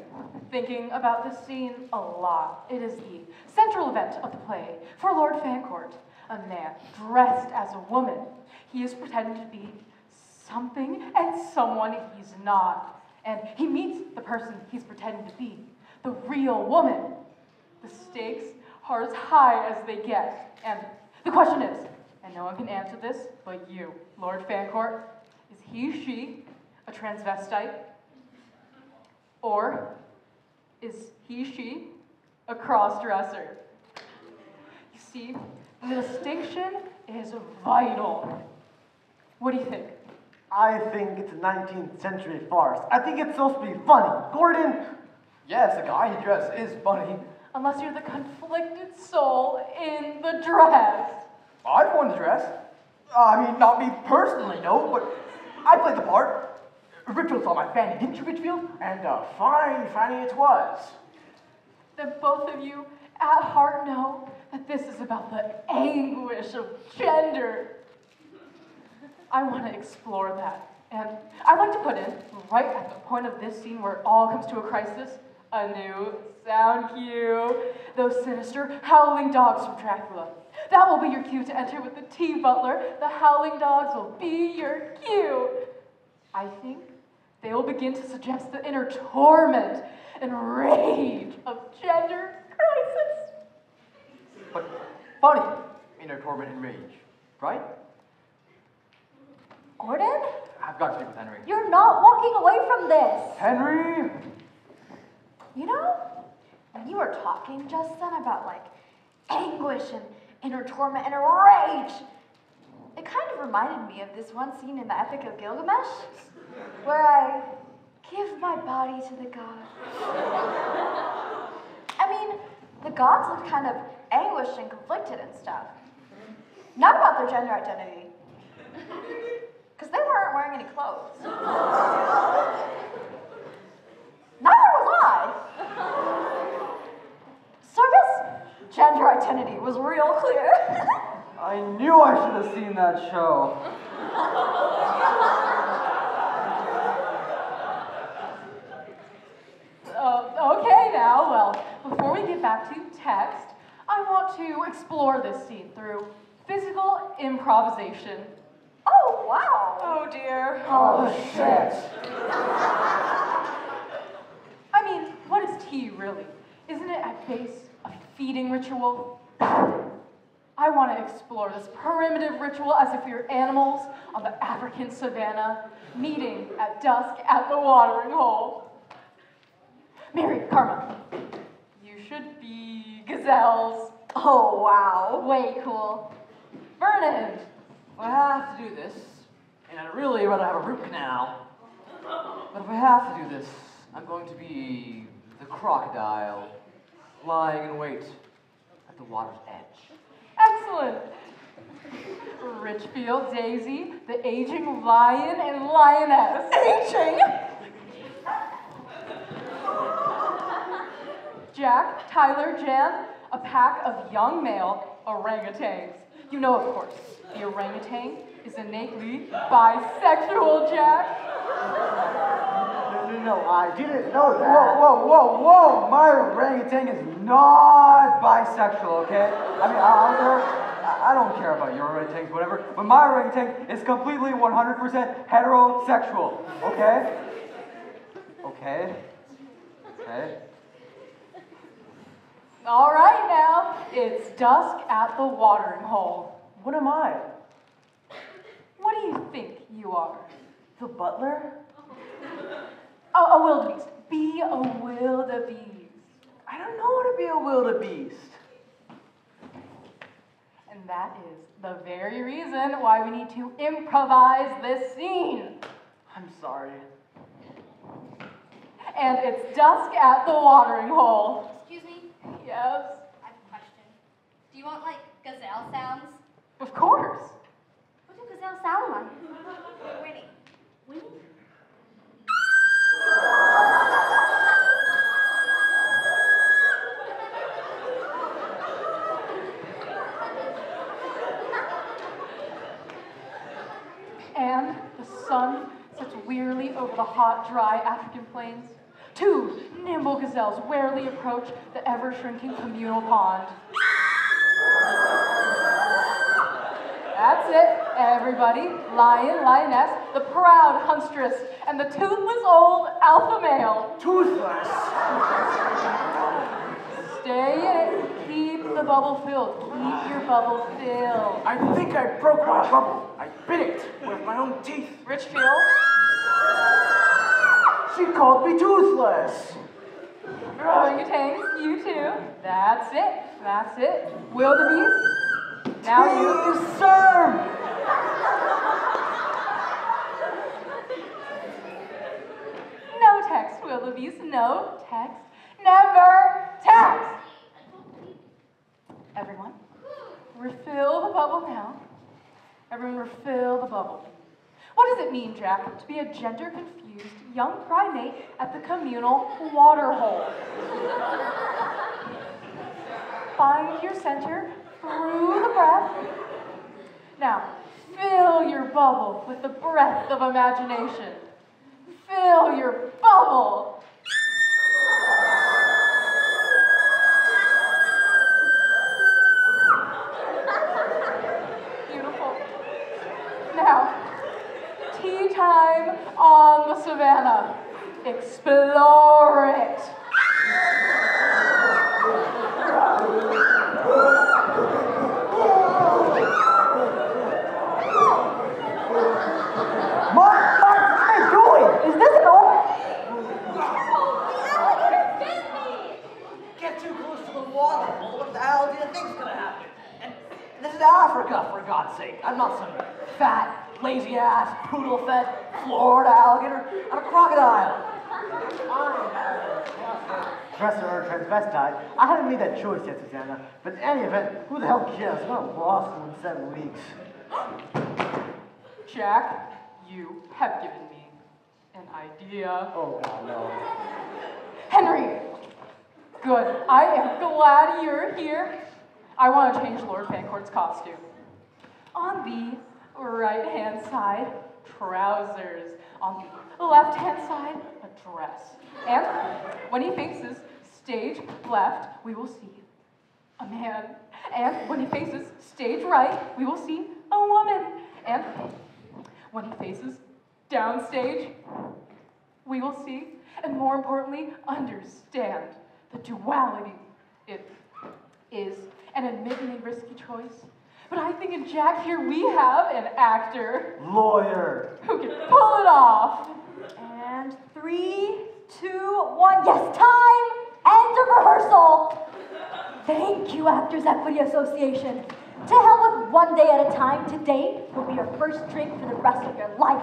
thinking about this scene a lot. It is the central event of the play for Lord Fancourt, a man dressed as a woman. He is pretending to be something and someone he's not. And he meets the person he's pretending to be, the real woman. The stakes are as high as they get. And the question is, and no one can answer this but you, Lord Fancourt, is she a transvestite? Or is she a cross-dresser? You see, the distinction is vital. What do you think? I think it's a 19th century farce. I think it's supposed to be funny. Gordon? Yes, the guy he dressed is funny. Unless you're the conflicted soul in the dress. I've worn the dress. I mean, not me personally, no, but I played the part. Richfield saw my fanny, didn't you, Richfield? And a fine fanny it was. That both of you at heart know that this is about the anguish of gender. I want to explore that. And I'd like to put in, right at the point of this scene where it all comes to a crisis, a new sound cue. Those sinister howling dogs from Dracula. That will be your cue to enter with the tea butler. The howling dogs will be your cue. I think they will begin to suggest the inner torment and rage of gender crisis. But funny, inner torment and rage, right? Gordon? I've got to speak with Henry. You're not walking away from this. Henry! You know, when you were talking just then about like anguish and inner torment and rage, it kind of reminded me of this one scene in the Epic of Gilgamesh where I give my body to the gods. I mean, the gods looked kind of anguished and conflicted and stuff. Not about their gender identity. Because they weren't wearing any clothes. Neither was I. So I guess gender identity was real clear. I knew I should have seen that show. Okay now, well, before we get back to text, I want to explore this scene through physical improvisation. Oh, wow. Oh dear. Oh, shit. I mean, what is tea really? Isn't it at base a feeding ritual? I want to explore this primitive ritual as if we were animals on the African savannah, meeting at dusk at the watering hole. Mary, Karma, you should be gazelles. Oh, wow. Way cool. Vernon. If I have to do this, and I'd really rather have a root canal, but if I have to do this, I'm going to be the crocodile, lying in wait at the water's edge. Excellent. Richfield, Daisy, the aging lion and lioness. Aging? Jack, Tyler, Jan, a pack of young male orangutans. You know, of course, the orangutan is innately bisexual, Jack. No, I didn't know that. Whoa! My orangutan is not bisexual, okay? I mean, I don't care about your orangutans, whatever, but my orangutan is completely 100% heterosexual, okay? Okay? All right now, it's dusk at the watering hole. What am I? What do you think you are? The butler? A wildebeest. Be a wildebeest. I don't know how to be a wildebeest. And that is the very reason why we need to improvise this scene. I'm sorry. And it's dusk at the watering hole. Excuse me, Yes, I have a question. Do you want, like, gazelle sounds? of course. What do gazelles sound like? Winnie. Winnie? And the sun sets wearily over the hot, dry African plains. Two nimble gazelles warily approach the ever-shrinking communal pond. That's it, everybody. Lion, lioness, the proud huntress, and the toothless old alpha male. Toothless. Stay in it. Keep the bubble filled. Keep your bubble filled. I think I broke my bubble. I bit it with my own teeth. Richfield, She called me toothless. orangutans, you too. That's it. That's it. Wildebeest. Now you serve! No text, wildebeest. No text. Never text. Everyone, refill the bubble now. Everyone, refill the bubble. What does it mean, Jack, to be a gender-confused young primate at the communal water hole? Find your center through the breath. Now, fill your bubble with the breath of imagination. Fill your bubble. Beautiful. Now, tea time on the savannah. Explore it. What are you doing? Is this an old... Get too close to the water. Well, what the hell do you think's gonna happen? And this is Africa, for God's sake. I'm not some fat, lazy-ass, poodle-fed Florida alligator. I'm a crocodile. Dresser or transvestite, I haven't made that choice yet, Susanna. But in any event, who the hell cares? I'm gonna blossom in 7 weeks. Jack, you have given me an idea. Oh God, no. Henry! Good. I am glad you're here. I want to change Lord Fancourt's costume. On the right-hand side, trousers. On the left-hand side, a dress. And when he faces stage left, we will see a man. And when he faces stage right, we will see a woman. And when he faces downstage, we will see, and more importantly, understand the duality. It is an admittedly risky choice. But I think in Jack here we have an actor Lawyer. who can pull it off. And 3, 2, 1, yes, time! End of rehearsal! Thank you, Actors Equity Association. To hell with one day at a time, today will be your first drink for the rest of your life.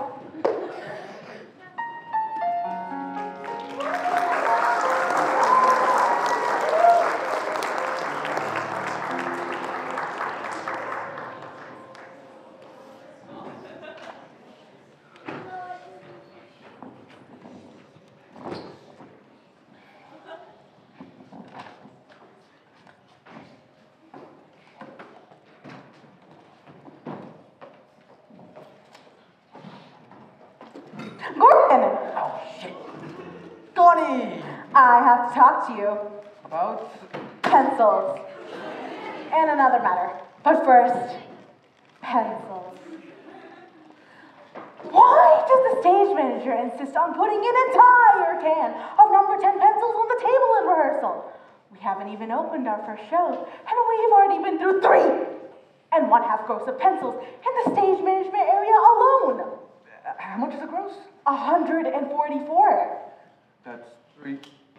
Gordon, Oh, shit. Donnie! I have to talk to you. About? Pencils. And another matter. But first, pencils. Why does the stage manager insist on putting an entire can of number 10 pencils on the table in rehearsal? We haven't even opened our first show, and we've already been through 3 and 1/2 gross of pencils in the stage management area alone. How much is it gross? 144. That's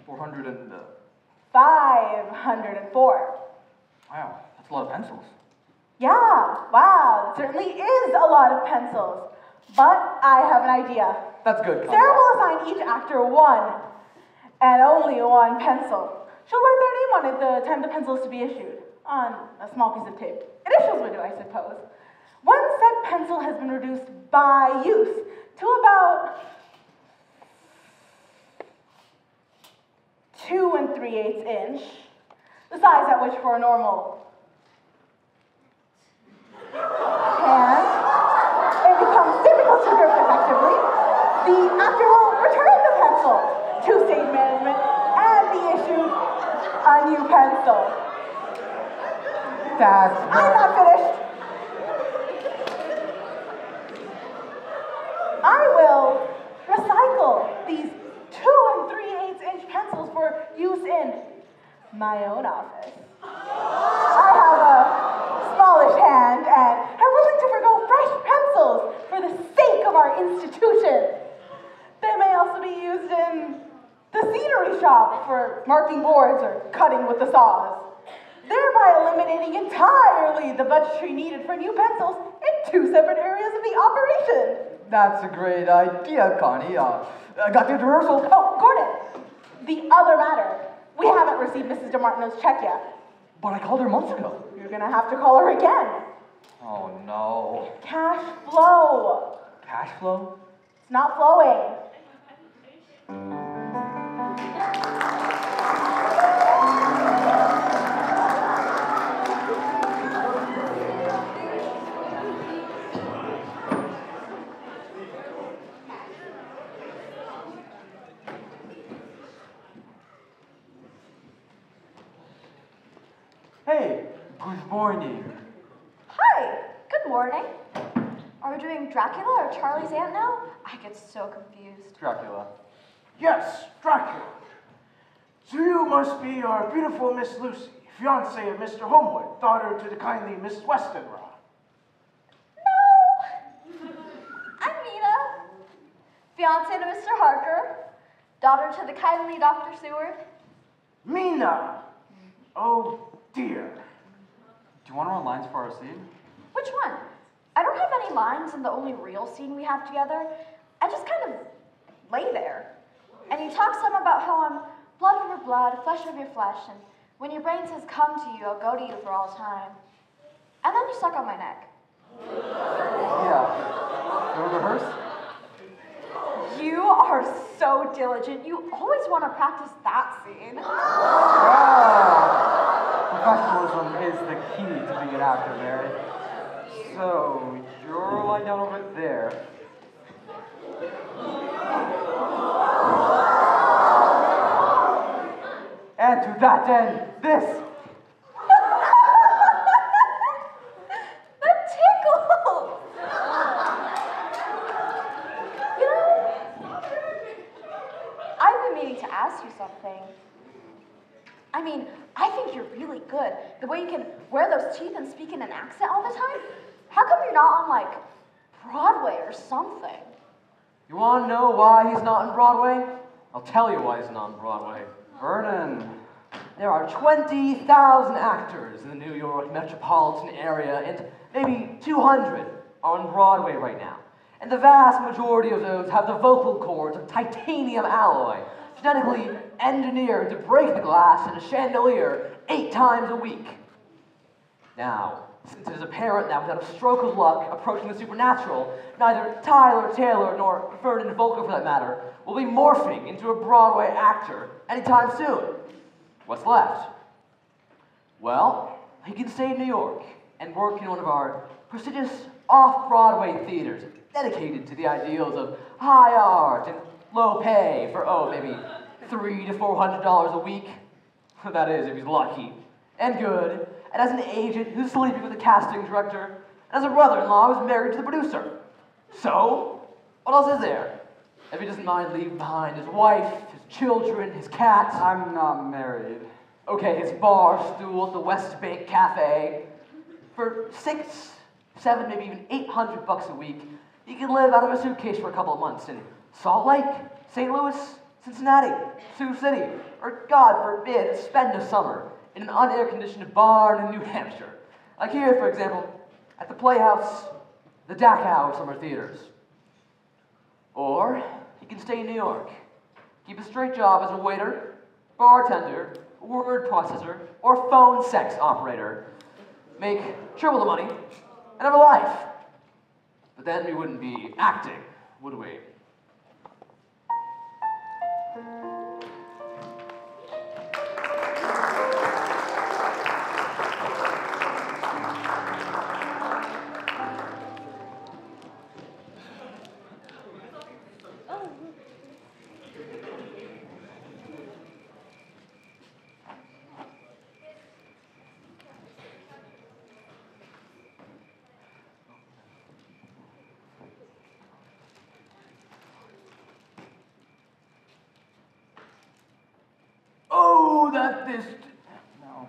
400 and... 504. Wow, that's a lot of pencils. Yeah, wow, it certainly is a lot of pencils. But I have an idea. That's good. Sarah will assign each actor 1 and only 1 pencil. She'll write their name on it the time the pencil is to be issued, on a small piece of tape. Initials would do, I suppose. One said pencil has been reduced by use to about 2 3/8 inch, the size at which for a normal hand, it becomes difficult to grip effectively. The actor will return the pencil to stage management and be issued a new pencil. I'm not finished. I will recycle these 2 3/8 inch pencils for use in my own office. I have a smallish hand and am willing to forgo fresh pencils for the sake of our institution. They may also be used in the scenery shop for marking boards or cutting with the saws, thereby eliminating entirely the budgetary needed for new pencils in 2 separate areas of the operation. That's a great idea, Connie. Got the rehearsal. Oh, Gordon, the other matter. We haven't received Mrs. DeMartino's check yet. But I called her months ago. You're gonna have to call her again. Oh, no. Cash flow. Cash flow? It's not flowing. Hey, good morning. Hi, good morning. Are we doing Dracula or Charley's aunt now? I get so confused. Dracula. Yes, Dracula. So you must be our beautiful Miss Lucy, fiancée of Mr. Homewood, daughter to the kindly Miss Westenra. No! I'm Mina, fiancée to Mr. Harker, daughter to the kindly Dr. Seward. Mina! Oh, dear. Do you want to run lines for our scene? Which one? I don't have any lines in the only real scene we have together. I just kind of lay there. And you talk some about how I'm blood of your blood, flesh of your flesh, and when your brain says come to you, I'll go to you for all time. And then you suck on my neck. Yeah. You want to rehearse? You are so diligent. You always want to practice that scene. Wow. Professionalism is the key to being an actor, Mary. So, you're lying down over there. And to that end, this. That tickles. You know, I've been meaning to ask you something. I mean, I think you're really good. The way you can wear those teeth and speak in an accent all the time. How come you're not on, like, Broadway or something? You want to know why he's not on Broadway? I'll tell you why he's not on Broadway. Vernon. There are 20,000 actors in the New York metropolitan area, and maybe 200 are on Broadway right now. And the vast majority of those have the vocal cords of titanium alloy, genetically engineered to break the glass in a chandelier 8 times a week. Now, since it is apparent that without a stroke of luck approaching the supernatural, neither Tyler Taylor nor Vernon Volker, for that matter, will be morphing into a Broadway actor anytime soon. What's left? Well, he can stay in New York and work in one of our prestigious off-Broadway theaters dedicated to the ideals of high art and low pay for, maybe $300 to $400 a week. That is, if he's lucky. And good. And as an agent who's sleeping with the casting director, and as a brother-in-law who's married to the producer. So, what else is there? If he doesn't mind leaving behind his wife, his children, his cat. I'm not married. Okay, his bar stool at the West Bank Cafe. For $600, $700, maybe even $800 a week, he can live out of a suitcase for a couple of months in Salt Lake, St. Louis, Cincinnati, Sioux City, or God forbid, spend a summer in an unair-conditioned barn in New Hampshire. Like here, for example, at the Playhouse, the Dachau Summer Theaters. Or he can stay in New York, keep a straight job as a waiter, bartender, word processor, or phone sex operator, make triple the money, and have a life. But then we wouldn't be acting, would we? Oh, that this... No.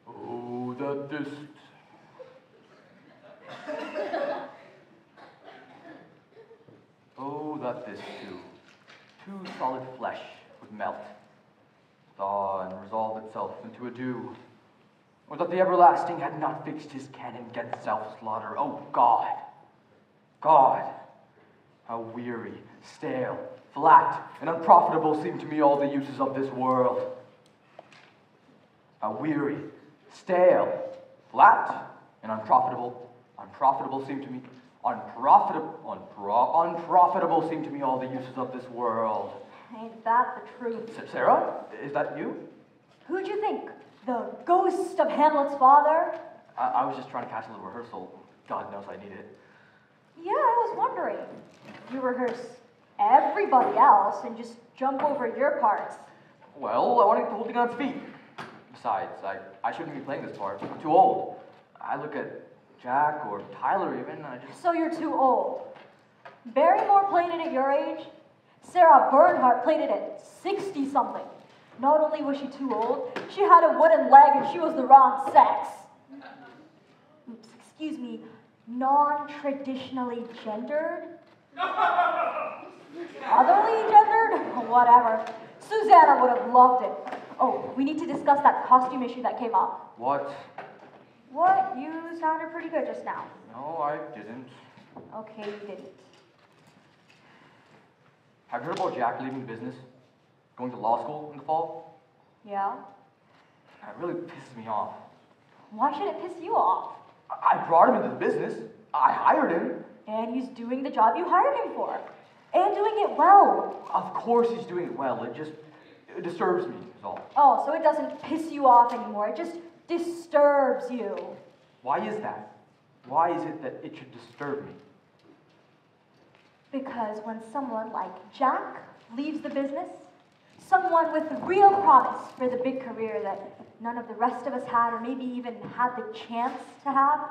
Oh, that this... Oh, that this too solid flesh would melt, thaw, and resolve itself into a dew. Or that the everlasting had not fixed his cannon against self-slaughter. Oh, God, how weary, stale, flat, and unprofitable seem to me all the uses of this world. How weary, stale, flat, and unprofitable seem to me, unprofitable seem to me all the uses of this world. Ain't that the truth? Sarah, is that you? Who'd you think? The ghost of Hamlet's father? I was just trying to catch a little rehearsal. God knows I need it. Yeah, I was wondering. You rehearse everybody else and just jump over your parts. Well, I want to get the whole thing on its feet. Besides, I shouldn't be playing this part. I'm too old. I look at Jack or Tyler even, and I just... So you're too old. Barrymore played it at your age. Sarah Bernhardt played it at 60-something. Not only was she too old, she had a wooden leg and she was the wrong sex. Oops, excuse me, non-traditionally gendered? Otherly gendered? Whatever. Susanna would have loved it. Oh, we need to discuss that costume issue that came up. What? What? You sounded pretty good just now. No, I didn't. Okay, you didn't. Have you heard about Jack leaving the business? Going to law school in the fall? Yeah? That really pisses me off. Why should it piss you off? I brought him into the business. I hired him. And he's doing the job you hired him for. And doing it well. Of course he's doing it well. It disturbs me, is all. Oh, so it doesn't piss you off anymore. It just disturbs you. Why is that? Why is it that it should disturb me? Because when someone like Jack leaves the business, someone with real promise for the big career that none of the rest of us had or maybe even had the chance to have,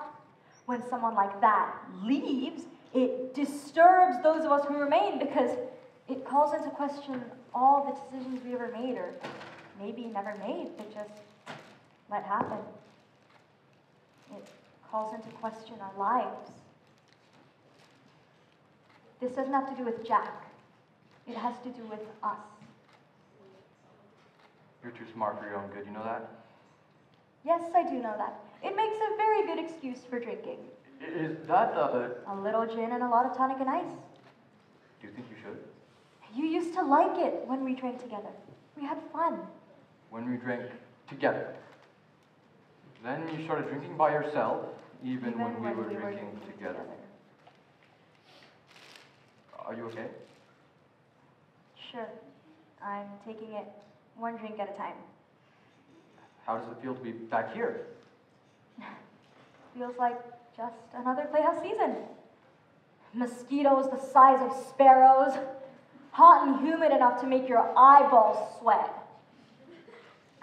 when someone like that leaves, it disturbs those of us who remain because it calls into question all the decisions we ever made, or maybe never made, but just let happen. It calls into question our lives. This doesn't have to do with Jack. It has to do with us. You're too smart for your own good, you know that? Yes, I do know that. It makes a very good excuse for drinking. Is that A little gin and a lot of tonic and ice. Do you think you should? You used to like it when we drank together. We had fun. When we drank together. Then you started drinking by yourself, even when we were drinking together. Are you okay? Sure. I'm taking it one drink at a time. How does it feel to be back here? Feels like just another Playhouse season. Mosquitoes the size of sparrows. Hot and humid enough to make your eyeballs sweat.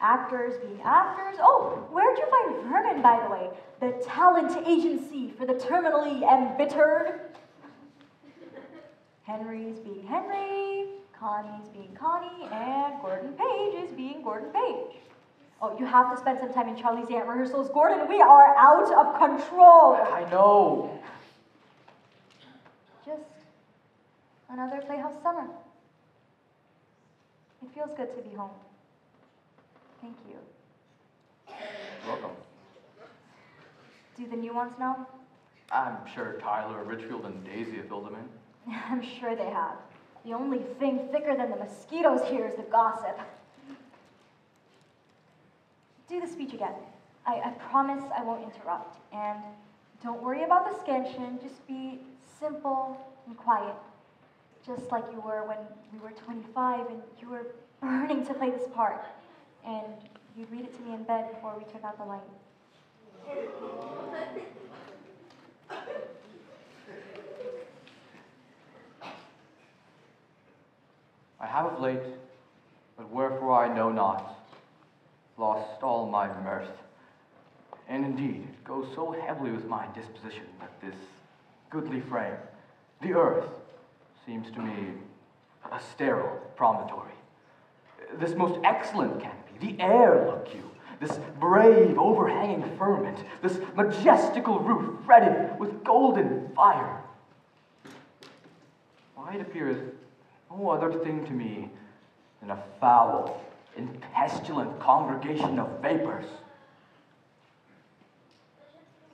Actors being actors. Oh, where'd you find Vernon, by the way? The talent agency for the terminally embittered. Henry's being Henry, Connie's being Connie, and Gordon Page is being Gordon Page. Oh, you have to spend some time in Charley's aunt rehearsals. Gordon, we are out of control. I know. Just another Playhouse summer. It feels good to be home. Thank you. Welcome. Do the new ones know? I'm sure Tyler, Richfield, and Daisy have filled them in. I'm sure they have. The only thing thicker than the mosquitoes here is the gossip. Do the speech again. I promise I won't interrupt. And don't worry about the scansion. Just be simple and quiet. Just like you were when we were 25 and you were burning to play this part. And you'd read it to me in bed before we turned out the light. I have of late, but wherefore I know not, lost all my mirth. And indeed, it goes so heavily with my disposition that this goodly frame, the earth, seems to me a sterile promontory. This most excellent canopy, the air, look you, this brave overhanging firmament, this majestical roof fretted with golden fire. Why, it appears no other thing to me than a foul and pestilent congregation of vapors.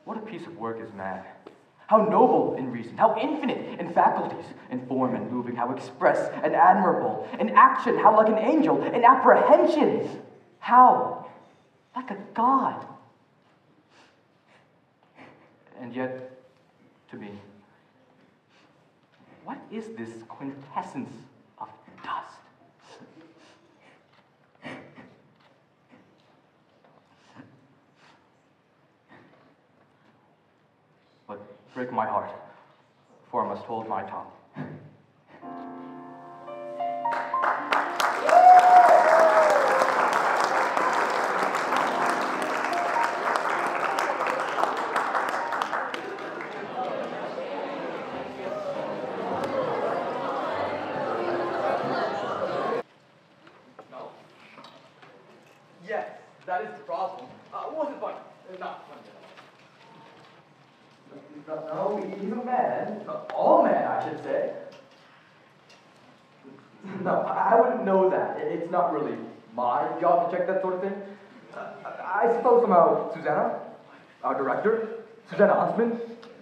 What a piece of work is man! How noble in reason, how infinite in faculties, in form and moving, how express and admirable, in action, how like an angel, in apprehensions, how like a god. And yet, to me, what is this quintessence of dust? But break my heart, for I must hold my tongue. No. Yes, that is the problem. Wasn't funny. Not funny. No, he's a man. All men, I should say. No, I wouldn't know that. It's not really my job to check that sort of thing. I suppose somehow Susanna, our director, Susanna Huntsman,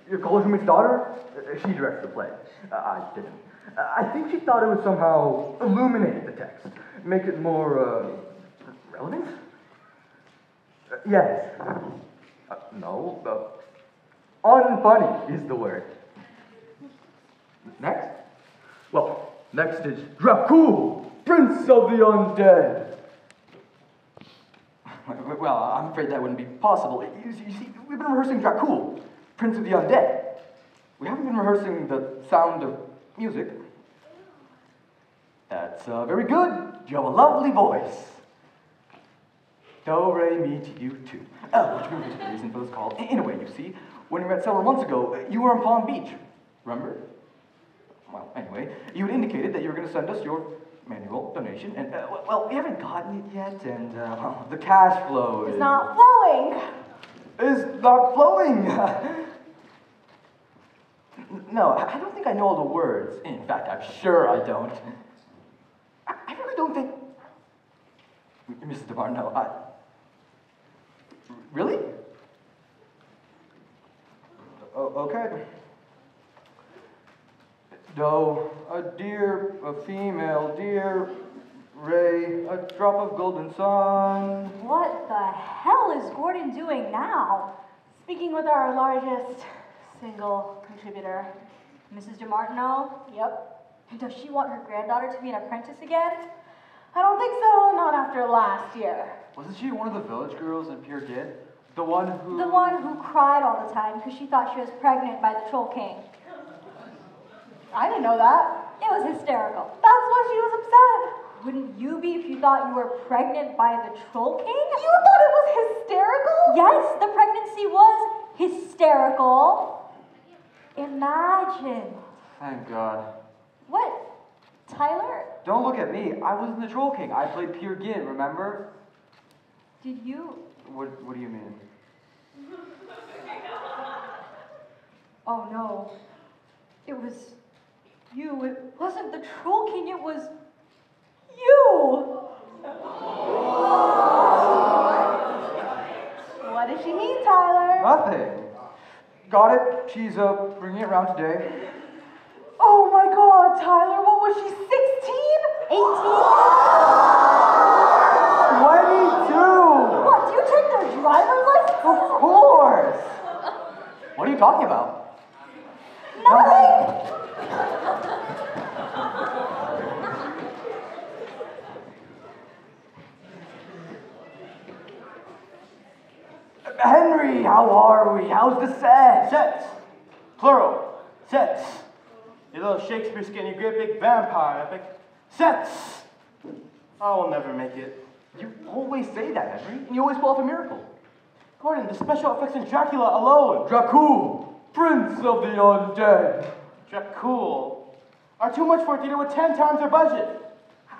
your college roommate's daughter, she directs the play. I didn't. I think she thought it would somehow illuminate the text, make it more, relevant? Yes. No, unfunny is the word. Next? Well, next is Dracula, Prince of the Undead. Well, I'm afraid that wouldn't be possible. You see, we've been rehearsing Dracula, Prince of the Undead. We haven't been rehearsing the sound of music. That's very good. You have a lovely voice. Do, re, mi, to you too. Which brings me to the reason for this call. In a way, you see, when we met several months ago, you were in Palm Beach. Remember? Well, anyway, you had indicated that you were going to send us your manual donation, and well, we haven't gotten it yet, and well, the cash flow It's not flowing. is not flowing. No, I don't think I know all the words. In fact, I'm sure I don't. I really don't think. Mrs. DeMar, no, really? Okay. Doe, a deer, a female deer, ray, a drop of golden sun. What the hell is Gordon doing now? Speaking with our largest single contributor. Mrs. DeMartino? Yep. And does she want her granddaughter to be an apprentice again? I don't think so, not after last year. Wasn't she one of the village girls in Peer Gynt? The one who... The one who cried all the time because she thought she was pregnant by the Troll King. I didn't know that. It was hysterical. That's why she was upset. Wouldn't you be if you thought you were pregnant by the Troll King? You thought it was hysterical? Yes, the pregnancy was hysterical. Imagine. Thank God. What? Tyler? Don't look at me. I was in the Troll King. I played Peer Gynt, remember? Did you? What do you mean? Oh no. It was you. It wasn't the Troll King, it was you! What does she mean, Tyler? Nothing. Got it. She's bringing it around today. Oh my God, Tyler, what was she, 16? 18? 22! What, do you take their driver's license? Of course! What are you talking about? Nothing! Henry, how are we? How's the set? Sets. Plural. Sets. Your little Shakespeare skin, your great big vampire epic. Sets. I will never make it. You always say that, Henry, and you always pull off a miracle. Gordon, the special effects in Dracula alone. Dracula, Prince of the Undead. Dracula are too much for a theater with 10 times their budget.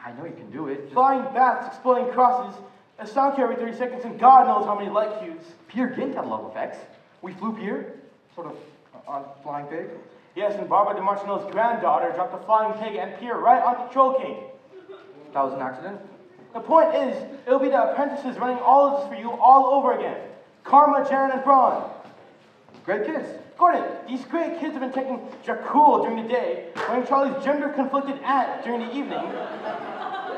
I know you can do it. Just... Flying bats, exploding crosses, a sound cue every 30 seconds, and God knows how many light cues. Peer Gynt had a lot of effects. We flew Pier, sort of on flying pig. Yes, and Barbara DeMartino's granddaughter dropped a flying pig and Pier right onto Troll King. That was an accident. The point is, it'll be the apprentices running all of this for you all over again. Karma, Jaren, and Braun. Great kids. Gordon, these great kids have been taking Dracula during the day, wearing Charlie's gender-conflicted aunt during the evening,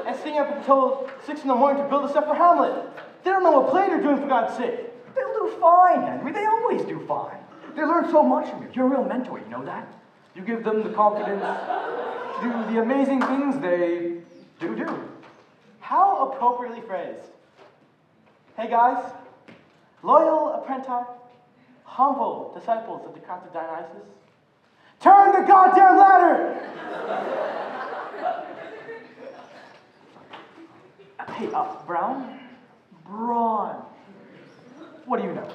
and staying up until 6 in the morning to build a set for Hamlet. They don't know what play they're doing, for God's sake. They'll do fine, Henry. They always do fine. They learn so much from you. You're a real mentor, you know that? You give them the confidence to do the amazing things they do. How appropriately phrased. Hey guys, loyal apprentice, humble disciples of the craft of Dionysus, turn the goddamn ladder! Hey, Brown? Braun. What do you know?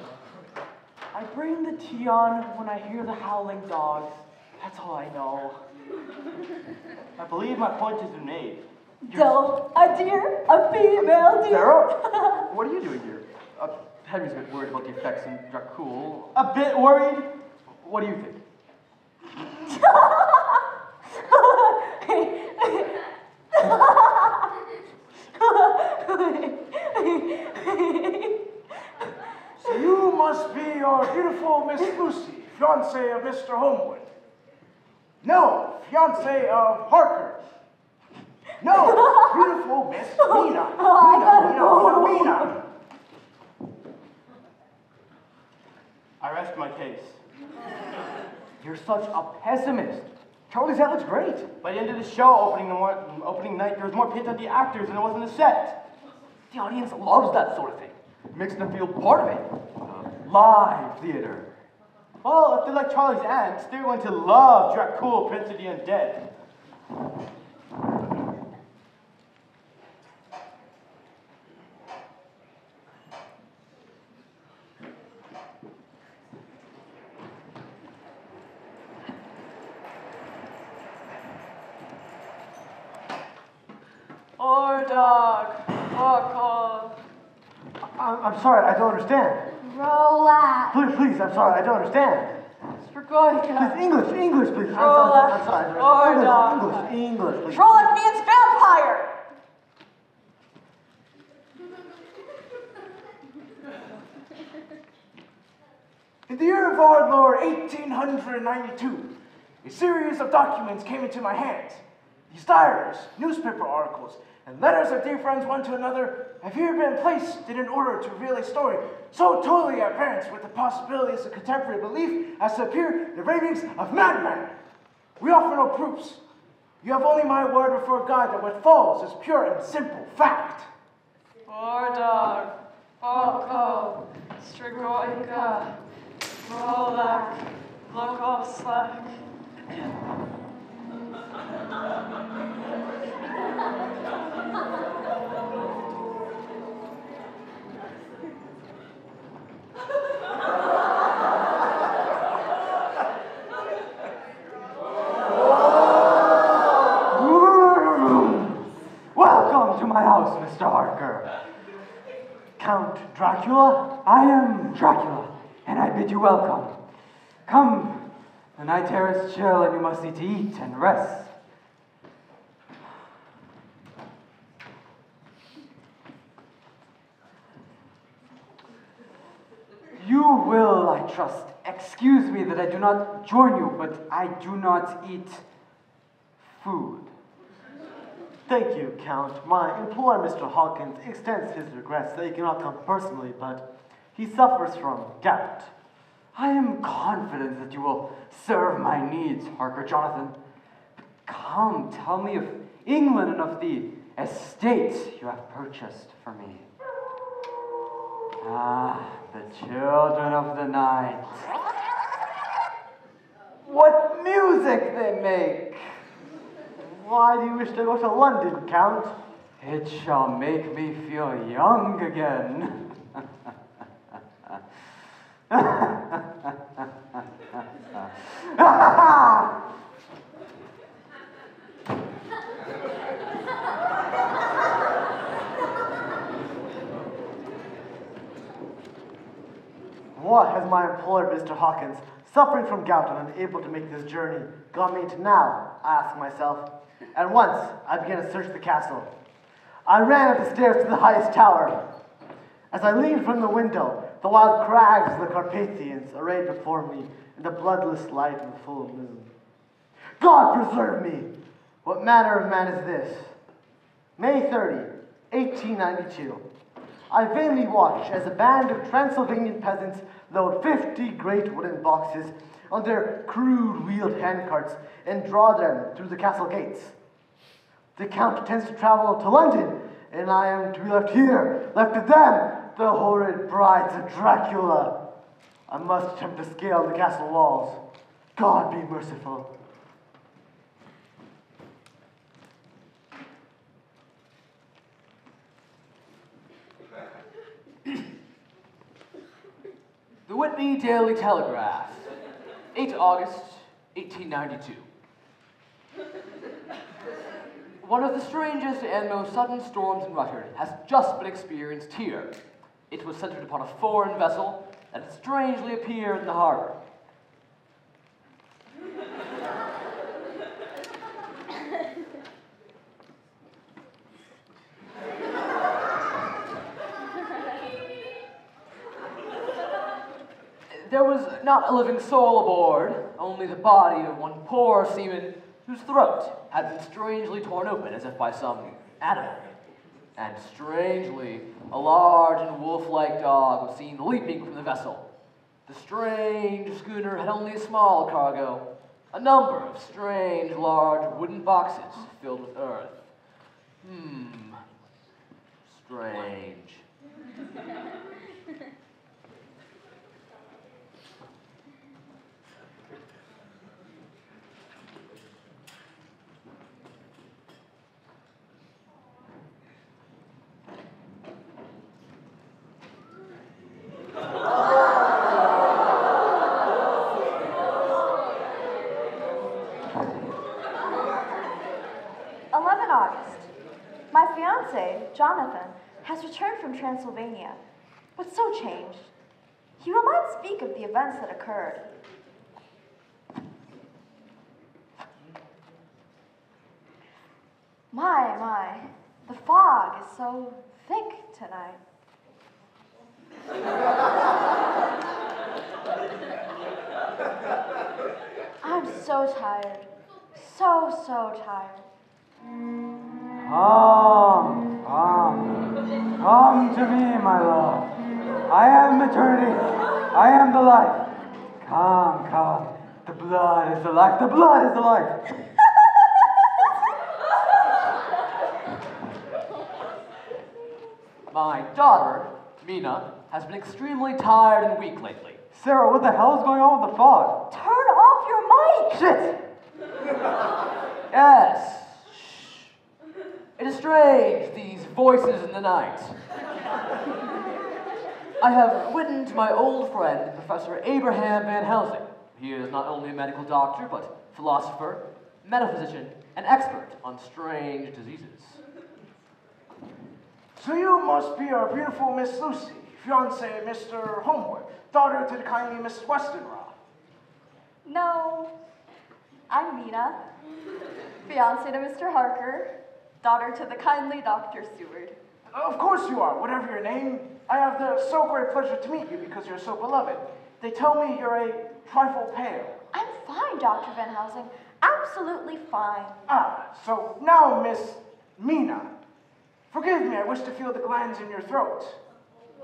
I bring the tea on when I hear the howling dogs. That's all I know. I believe my point has been made. Doe, a deer, a female deer. Sarah, what are you doing here? Henry's a bit worried about the effects in Dracula. A bit worried? What do you think? So you must be our beautiful Miss Lucy, fiancée of Mr. Homewood. No, fiancée of Harker. No, beautiful Miss Mina. Mina. I rest my case. You're such a pessimist. Charlie's hat looks great. By the end of the show, opening night, there was more paint on the actors than there was in the set. The audience loves that sort of thing. It makes them feel part of it. Live theater. Well, if they're like Charlie's aunts, they're going to love Dracula, Prince of the Undead. Or dog. Or cold. I'm sorry, I don't understand. Relax. Please, I'm sorry, I don't understand. Strigoi. Please, English, please. I'm Rolla. sorry. Or dog. English, please. Trolloc means vampire! In the year of our Lord 1892, a series of documents came into my hands. These diaries, newspaper articles, and letters of dear friends one to another have here been placed in order to reveal a story so totally at variance with the possibilities of contemporary belief as to appear the ravings of madmen. We offer no proofs. You have only my word before God that what follows is pure and simple fact. Or dog. Or cold. Strigoica. Rollac. Look off slack. Welcome to my house, Mr. Harker. Count Dracula? I am Dracula, and I bid you welcome. Come, the night air is chill, and you must need to eat and rest. You will, I trust, excuse me that I do not join you, but I do not eat food. Thank you, Count. My employer, Mr. Hawkins, extends his regrets that he cannot come personally, but he suffers from gout. I am confident that you will serve my needs, Harker Jonathan. But come, tell me of England and of the estates you have purchased for me. Ah, the children of the night. What music they make! Why do you wish to go to London, Count? It shall make me feel young again. What has my employer, Mr. Hawkins, suffering from gout and unable to make this journey, got me into now, I ask myself. At once, I began to search the castle. I ran up the stairs to the highest tower. As I leaned from the window, the wild crags of the Carpathians arrayed before me in the bloodless light of the full moon. God preserve me! What manner of man is this? May 30, 1892. I vainly watch as a band of Transylvanian peasants load 50 great wooden boxes on their crude wheeled handcarts and draw them through the castle gates. The Count intends to travel to London, and I am to be left here, left to them, the horrid brides of Dracula. I must attempt to scale the castle walls. God be merciful. The Whitney Daily Telegraph, 8 August, 1892. One of the strangest and most sudden storms in record has just been experienced here. It was centered upon a foreign vessel that had strangely appeared in the harbor. There was not a living soul aboard, only the body of one poor seaman whose throat had been strangely torn open as if by some animal. And strangely, a large and wolf-like dog was seen leaping from the vessel. The strange schooner had only a small cargo, a number of strange large wooden boxes filled with earth. Strange. Jonathan, has returned from Transylvania, but so changed. He will not speak of the events that occurred. My, the fog is so thick tonight. I'm so tired. So tired. Come to me, my love. I am eternity. I am the life. Come. The blood is the life. The blood is the life. My daughter, Mina, has been extremely tired and weak lately. Sarah, what the hell is going on with the fog? Turn off your mic! Shit! Yes. Shh. It is strange, these voices in the night. I have written to my old friend, Professor Abraham Van Helsing. He is not only a medical doctor, but philosopher, metaphysician, and expert on strange diseases. So you must be our beautiful Miss Lucy, fiancée Mr. Homewood, daughter to the kindly Miss Westenra. No, I'm Mina, fiancée to Mr. Harker, daughter to the kindly Dr. Seward. Of course you are, whatever your name. I have the so great pleasure to meet you because you're so beloved. They tell me you're a trifle pale. I'm fine, Dr. Van Helsing. Absolutely fine. So now, Miss Mina, forgive me, I wish to feel the glands in your throat.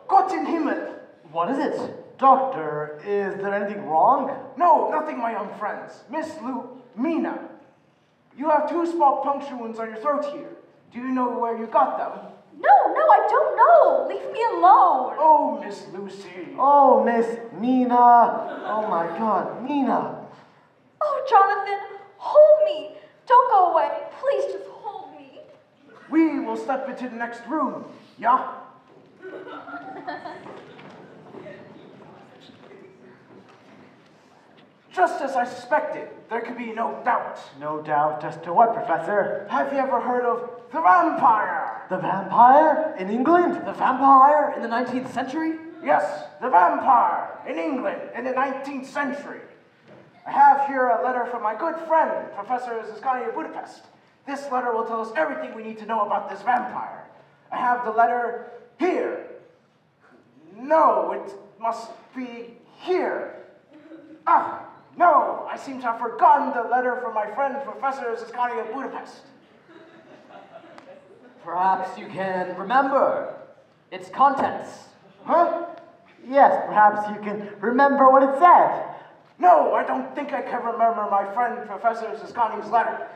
Gott in Himmel! What is it? Doctor, is there anything wrong? No, nothing, my young friends. Mina, you have 2 small puncture wounds on your throat here. Do you know where you got them? No, I don't know. Leave me alone. Oh, Miss Lucy. Oh, Miss Mina. Oh my God, Mina. Oh, Jonathan, hold me. Don't go away. Please just hold me. We will step into the next room, yeah? Just as I suspected, there could be no doubt. No doubt as to what, Professor? Have you ever heard of the vampire? The vampire in England? The vampire in the 19th century? Yes, the vampire in England in the 19th century. I have here a letter from my good friend, Professor Ziskani of Budapest. This letter will tell us everything we need to know about this vampire. I have the letter here. No, it must be here. No, I seem to have forgotten the letter from my friend, Professor Ziskani of Budapest. Perhaps you can remember its contents. Huh? Yes, perhaps you can remember what it said. No, I don't think I can remember my friend, Professor Ziskani's letter.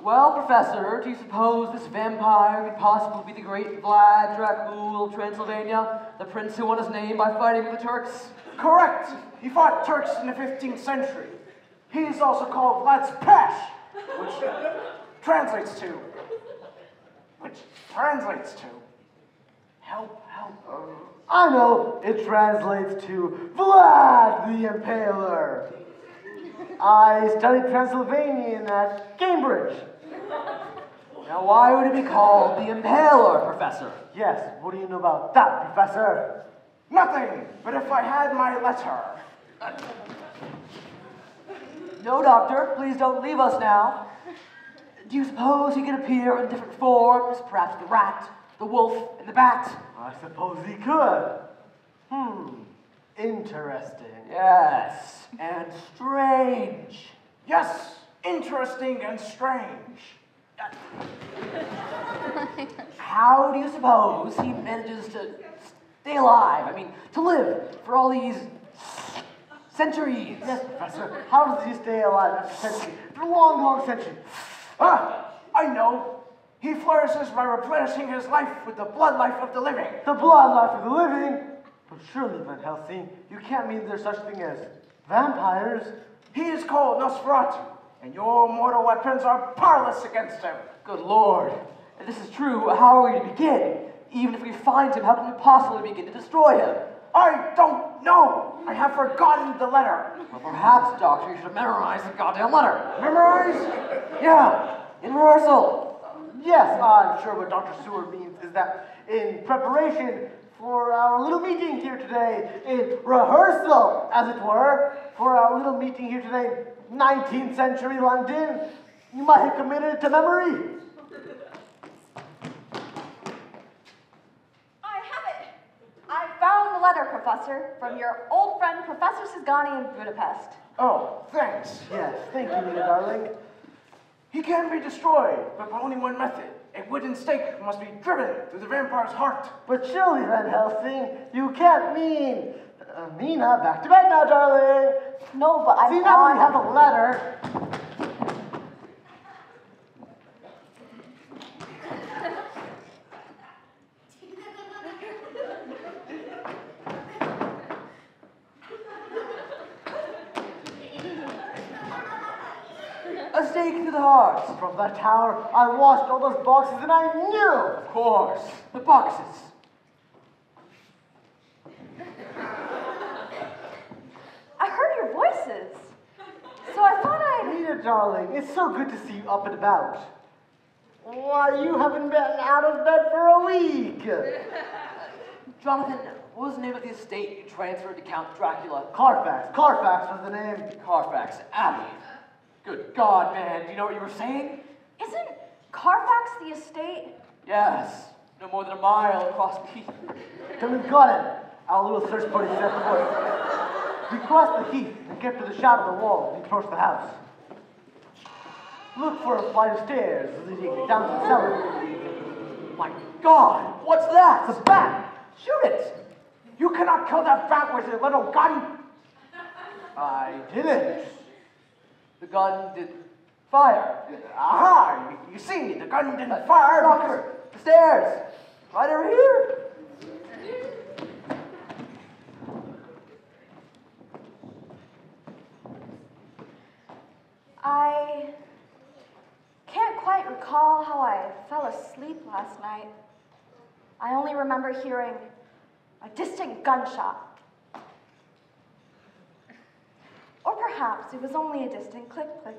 Well, Professor, do you suppose this vampire could possibly be the great Vlad Dracula of Transylvania, the prince who won his name by fighting with the Turks? Correct. He fought Turks in the 15th century. He is also called Vlad's Pash, which translates to help. I know, it translates to Vlad the Impaler. I studied Transylvanian at Cambridge. Now, why would it be called the Impaler, Professor? Yes, what do you know about that, Professor? Nothing, but if I had my letter. No, Doctor, please don't leave us now. Do you suppose he could appear in different forms? Perhaps the rat, the wolf, and the bat? I suppose he could. Interesting. Yes, and strange. Yes, interesting and strange. How do you suppose he manages to stay alive? I mean, to live for all these centuries? Yes, Professor. How does he stay alive after centuries? For a long, long century. I know. He flourishes by replenishing his life with the blood life of the living. The blood life of the living? But surely, Van Helsing, you can't mean there's such thing as vampires. He is called Nosferatu, and your mortal weapons are powerless against him. Good Lord. If this is true, how are we to begin? Even if we find him, how can we possibly begin to destroy him? I don't know. I have forgotten the letter. Well, perhaps, Doctor, you should have memorized the goddamn letter. Memorize? Yeah, in rehearsal. Yes, I'm sure what Dr. Seward means is that in preparation for our little meeting here today, in rehearsal, as it were, for our little meeting here today, 19th century London, you might have committed it to memory. I have it. I found the letter, Professor, from your old friend, Professor Sisgani in Budapest. Oh, thanks. Yes, thank you, Nina, darling. He can be destroyed, but by only one method. A wooden stake must be driven through the vampire's heart. But surely, Van Helsing, you can't mean... Mina, back to bed now, darling. No, but See, now we have a letter. A stake to the heart. From that tower, I watched all those boxes and I knew. Of course, the boxes. I heard your voices. So I thought I'd... Nina, darling, it's so good to see you up and about. Why, you haven't been out of bed for a week. Jonathan, what was the name of the estate you transferred to Count Dracula? Carfax. Carfax was the name. Carfax Abbey. Good God, man, do you know what you were saying? Isn't Carfax the estate? Yes, no more than a mile across the heath. Then we've got it. Our little search party set for work. We crossed the heath and kept to the shadow of the wall and approached the house. Look for a flight of stairs leading down to the cellar. My God, what's that? It's a bat. Shoot it! You cannot kill that bat with a little gun. I didn't. The gun did fire. Aha! You see, the gun didn't fire. Doctor, the stairs! Right over here! I can't quite recall how I fell asleep last night. I only remember hearing a distant gunshot. Or perhaps it was only a distant click click.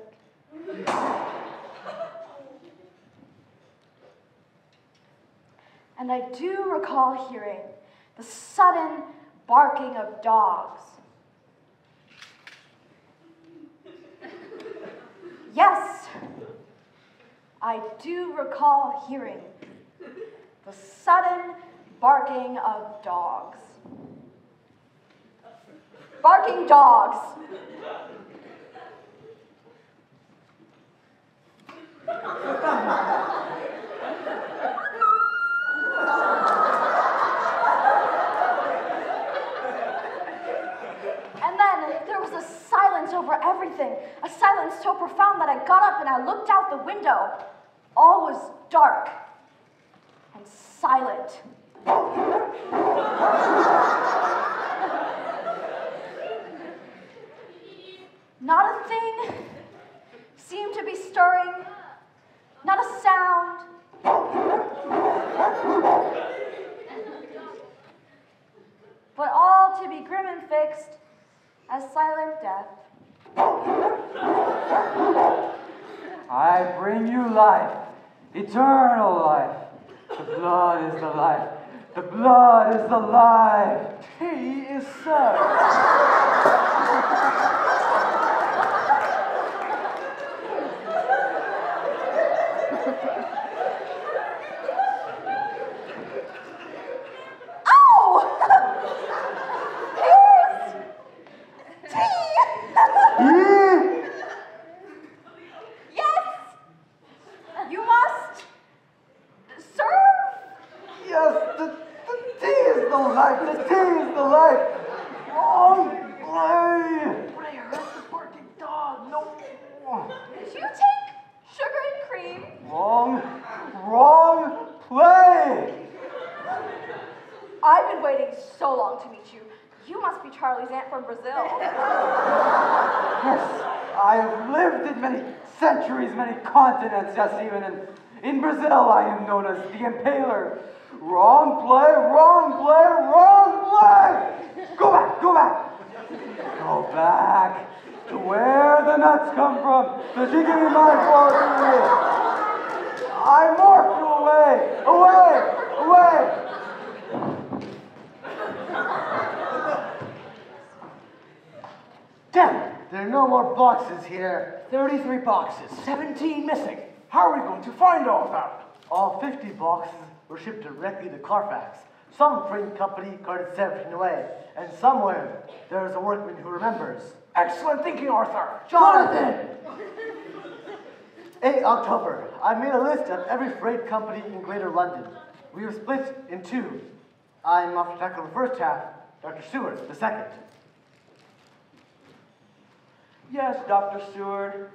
And I do recall hearing the sudden barking of dogs. Yes, I do recall hearing the sudden barking of dogs. Barking dogs. And then there was a silence over everything, a silence so profound that I got up and I looked out the window. All was dark and silent. Not a thing seemed to be stirring, not a sound. But all to be grim and fixed as silent death. I bring you life, eternal life. The blood is the life. The blood is the life. He is sir. Charley's aunt from Brazil. Yes, I have lived in many centuries, many continents, yes, even in Brazil I am known as the Impaler. Wrong play, wrong play, wrong play! Go back, go back! Go back to where the nuts come from, so she can be my fortune. I morph you away! Away! Away! Damn it, there are no more boxes here. 33 boxes, 17 missing. How are we going to find all of them? All 50 boxes were shipped directly to Carfax. Some freight company carted 17 away, and somewhere there is a workman who remembers. Excellent thinking, Arthur. Jonathan! 8 October. I made a list of every freight company in Greater London. We were split in two. I'm off to tackle the first half, Dr. Stewart the second. Yes, Dr. Stewart.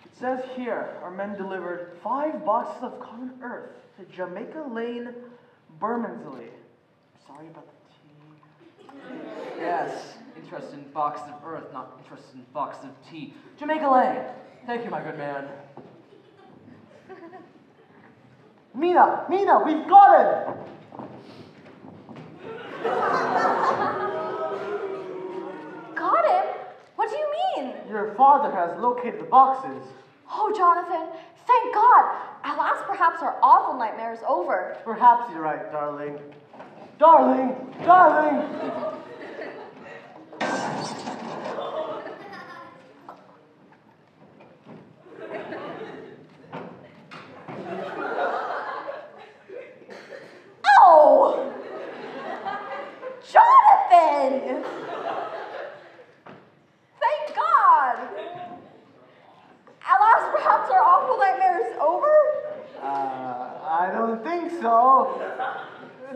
It says here our men delivered 5 boxes of common earth to Jamaica Lane, Bermondsey. Sorry about the tea. Yes, interested in boxes of earth, not interested in boxes of tea. Jamaica Lane. Thank you, my good man. Mina, we've got him! Got him? What do you mean? Your father has located the boxes. Oh, Jonathan, thank God. At last, perhaps our awful nightmare is over. Perhaps you're right, darling. Darling! Oh! Jonathan! Thank God! At last, perhaps our awful nightmare is over? I don't think so.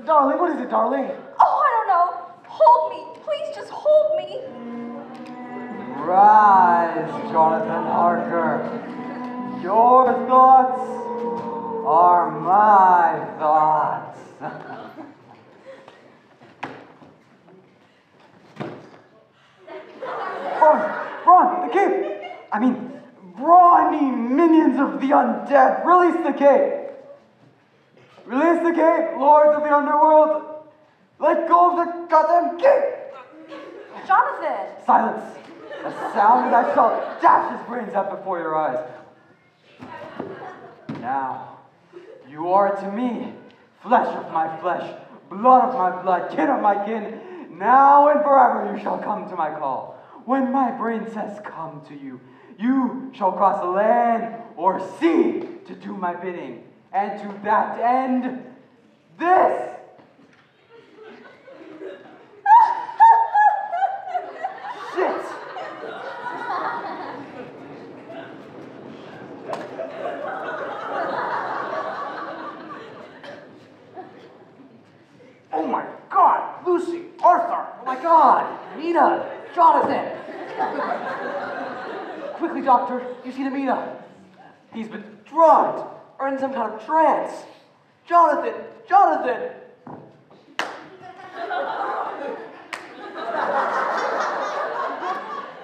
Darling, what is it, darling? Oh, I don't know. Hold me. Please just hold me. Rise, Jonathan Harker. Your thoughts are my thoughts. Braun, the cape! I mean, brawny minions of the undead, release the cape! Release the cape, lords of the underworld! Let go of the goddamn cape! Jonathan! Silence! A sound that shall dash his brains out before your eyes. Now, you are to me, flesh of my flesh, blood of my blood, kin of my kin. Now and forever you shall come to my call. When my brain says come to you, you shall cross land or sea to do my bidding. And to that end, this. Shit! Oh my God, Lucy, Arthur. Oh my God! Mina! Jonathan! Quickly, doctor, you see Mina. He's been drugged or in some kind of trance. Jonathan!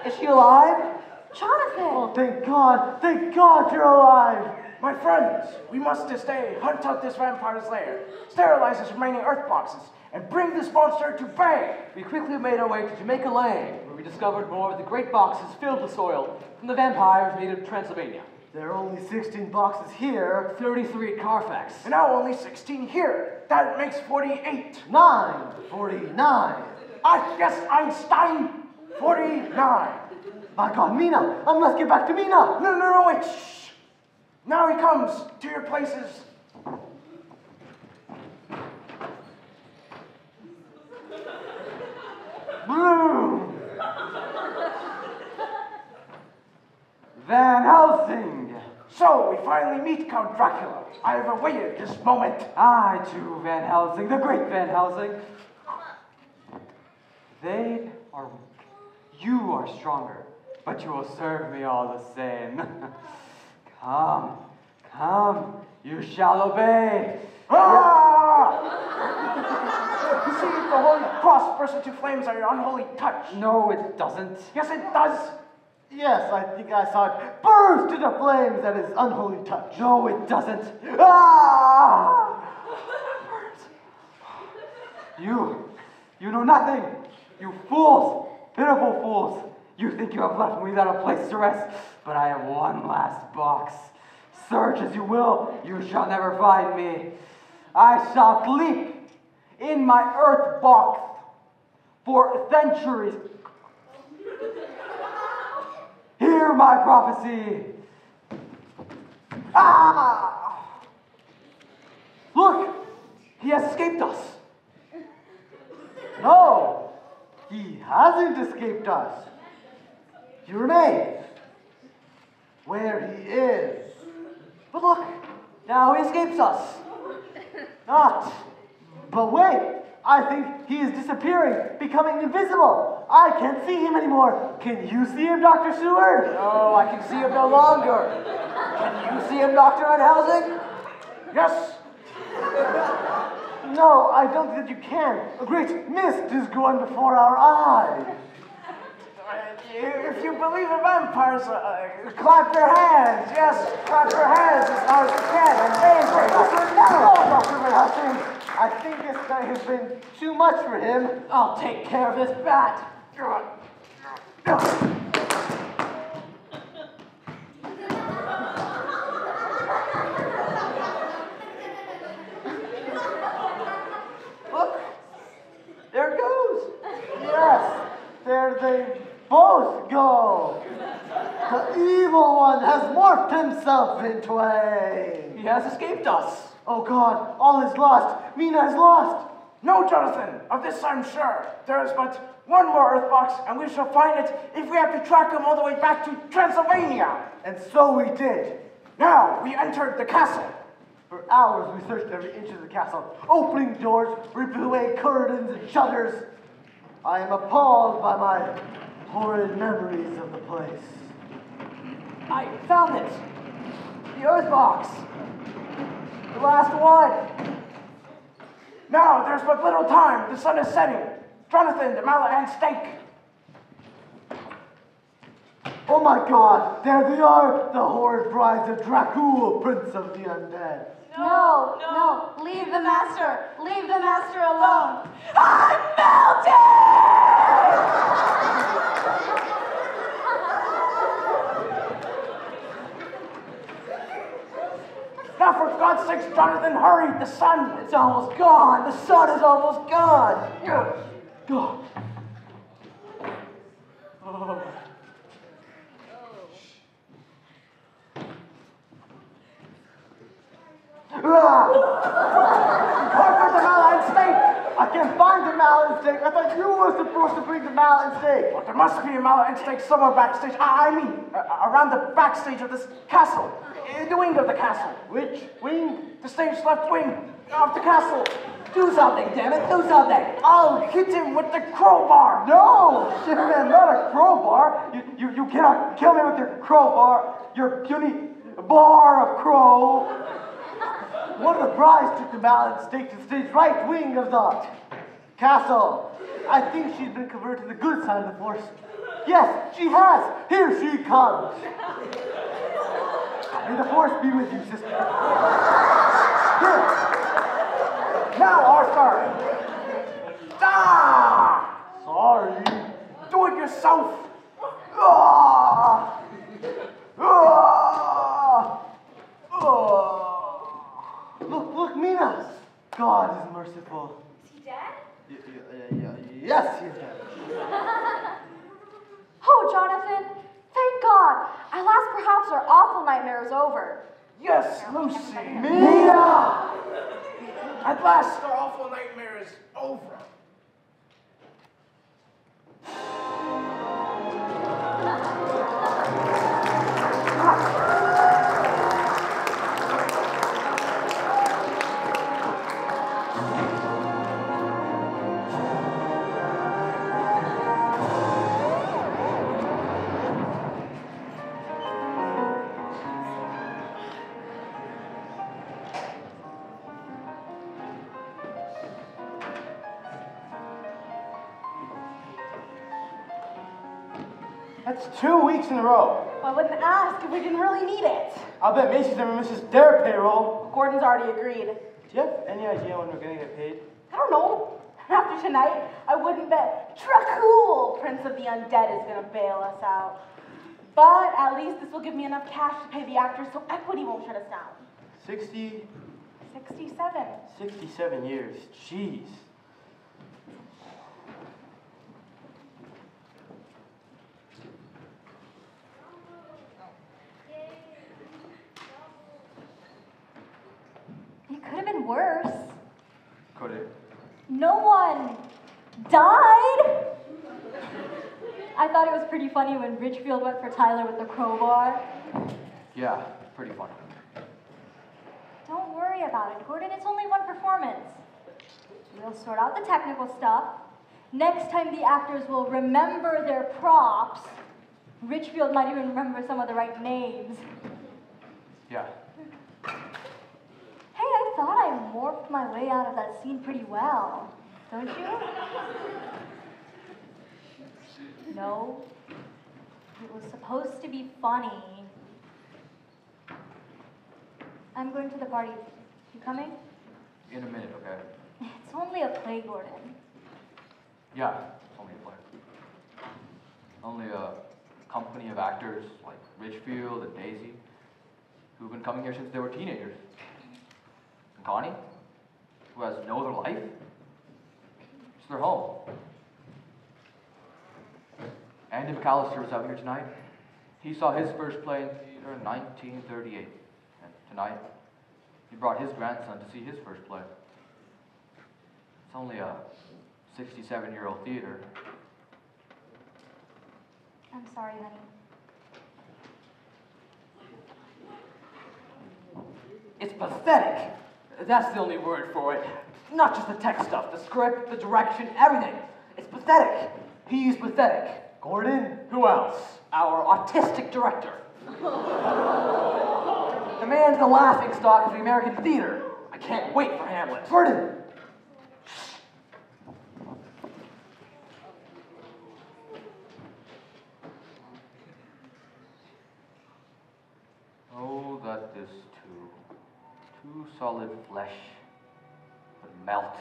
Is she alive? Jonathan! Oh, thank God you're alive! My friends, we must this day hunt out this vampire's lair, sterilize his remaining earth boxes, and bring this monster to bay. We quickly made our way to Jamaica Lane, where we discovered more of the great boxes filled with soil from the vampires native to Transylvania. There are only 16 boxes here. 33 at Carfax. And now only 16 here. That makes 48. 49. Yes, Einstein. 49. My God, Mina! I must get back to Mina! No, wait. Shh. Now he comes to your places. Boom! Van Helsing! So, we finally meet Count Dracula. I have awaited this moment. I too, Van Helsing, the great Van Helsing. They are weak. You are stronger, but you will serve me all the same. Come, you shall obey. Ah! You see, the Holy Cross bursts into flames at your unholy touch. No, it doesn't. Yes, it does. Yes, I think I saw it burst into flames at his unholy touch. No, it doesn't. Ah! You know nothing. You fools, pitiful fools. You think you have left me without a place to rest, but I have one last box Search as you will, you shall never find me. I shall sleep in my earth box for centuries. Hear my prophecy. Ah! Look, he has escaped us. No, he hasn't escaped us. He remains where he is. But look, now he escapes us. Not. But wait, I think he is disappearing, becoming invisible. I can't see him anymore. Can you see him, Dr. Seward? No, I can see him no longer. Can you see him, Dr. Unhousing? Yes. No, I don't think that you can. A great mist is going before our eyes. If you believe in vampires, clap your hands. Yes, clap your hands as hard as you can. And No, Dr. Manhattan. I think this night has been too much for him. I'll take care of this bat. Look, there it goes. Yes, there they both go. The evil one has morphed himself into a... He has escaped us. Oh God, all is lost. Mina is lost. no, Jonathan, of this I'm sure. There is but one more earth box, and we shall find it if we have to track him all the way back to Transylvania. And so we did. Now we entered the castle. For hours we searched every inch of the castle, opening doors, ripping away curtains and shutters. I am appalled by my horrid memories of the place. I found it. The earth box. The last one. Now there's but little time. The sun is setting. Jonathan, the mallet and stake. Oh my God, there they are, the horrid brides of Dracula, Prince of the Undead. No, leave the master. Leave the master alone. I'm melting! Now for God's sakes, Jonathan, hurry! The sun, It's almost gone. The sun is almost gone. Harper, the mallet and stake! I can't find the mallet and stake. I thought you were supposed to bring the mallet and stake. Well, there must be a mallet and stake somewhere backstage. I mean, around the backstage of this castle. In the wing of the castle. Which wing? The stage left wing of the castle. Do something, damn it. Do something. I'll hit him with the crowbar. No, shitman, not a crowbar. You cannot kill me with your crowbar. Your puny bar of crow. One of the brides took the mallet and stake to the stage right wing of the castle. I think she's been converted to the good side of the force. Yes, she has. Here she comes. May the force be with you, sister. Here. Now, Arthur. Ah! Sorry. Do it yourself. Ah! Ah! Ah! Look, Mina. God is merciful. Is he dead? Yes, he is dead. Oh, Jonathan, thank God. At last, perhaps our awful nightmare is over. Yes, Lucy. Mina! At last, our awful nightmare is over. That's 2 weeks in a row. I wouldn't ask if we didn't really need it. I'll bet Macy's never misses their payroll. Gordon's already agreed. Do you have any idea when we're gonna get paid? I don't know. After tonight, I wouldn't bet Dracula, Prince of the Undead, is gonna bail us out. But at least this will give me enough cash to pay the actors so equity won't shut us down. 67 67. years. Jeez. It could have been worse. Could it? No one died. I thought it was pretty funny when Richfield went for Tyler with the crowbar. Yeah, pretty funny. Don't worry about it, Gordon. It's only one performance. We'll sort out the technical stuff. Next time the actors will remember their props. Richfield might even remember some of the right names. Yeah. Hey, I thought I morphed my way out of that scene pretty well. Don't you? No. It was supposed to be funny. I'm going to the party. You coming? In a minute, okay? It's only a play, Gordon. Yeah, it's only a play. Only a company of actors like Richfield and Daisy, who've been coming here since they were teenagers. And Connie, who has no other life. It's their home. Andy McAllister was out here tonight. He saw his first play in theater in 1938. And tonight, he brought his grandson to see his first play. It's only a 67-year-old theater. I'm sorry, honey. It's pathetic. That's the only word for it. Not just the tech stuff, the script, the direction, everything. It's pathetic. He's pathetic. Gordon? Who else? Our autistic director. The man's the laughing stock of the American theater. I can't wait for Hamlet. Gordon! Oh, that this too solid flesh would melt,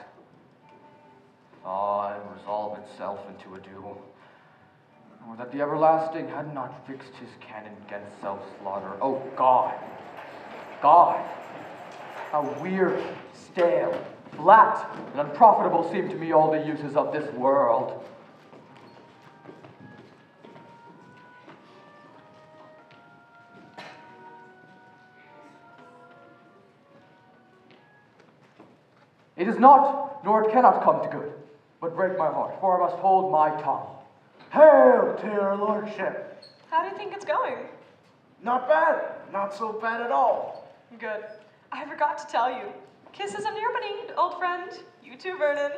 thaw, and resolve itself into a dew. Or that the everlasting had not fixed his cannon against self-slaughter. Oh, God! God! How weird, stale, flat, and unprofitable seem to me all the uses of this world. It is not, nor it cannot come to good, but break my heart, for I must hold my tongue. Hail to your lordship. How do you think it's going? Not bad. Not so bad at all. Good. I forgot to tell you. Kisses on the opening, old friend. You too, Vernon.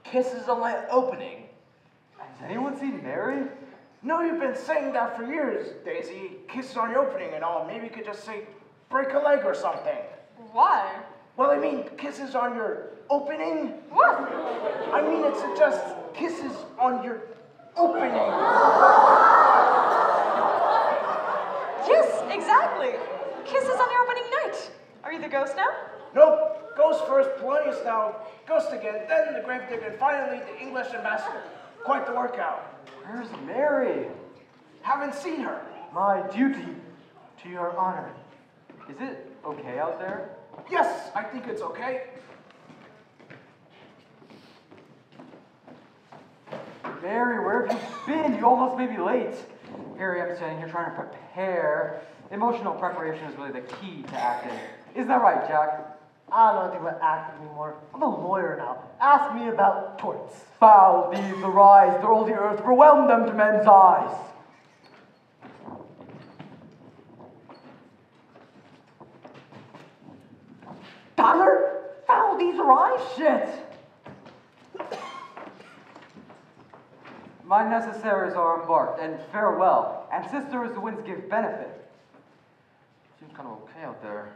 Kisses on my opening. Has anyone seen Mary? No, you've been saying that for years, Daisy. Kisses on your opening and all. Maybe you could just say, break a leg or something. Why? Well, I mean, kisses on your opening? What? I mean, it suggests kisses on your opening. Yes, exactly. Kisses on your opening night. Are you the ghost now? Nope. Ghost first, Polonius now, ghost again, then the gravedigger, and finally the English ambassador. Quite the workout. Where's Mary? Haven't seen her. My duty to your honor. Is it okay out there? Yes, I think it's okay. Mary, where have you been? You almost made me late. Here I am standing here trying to prepare. Emotional preparation is really the key to acting. Isn't that right, Jack? I don't think about acting anymore. I'm a lawyer now. Ask me about torts. Foul these arise, through all the earth, overwhelm them to men's eyes. Tyler? Foul these arise? Shit! My necessaries are embarked, and farewell. And sister, as the winds give benefit. Seems kind of okay out there.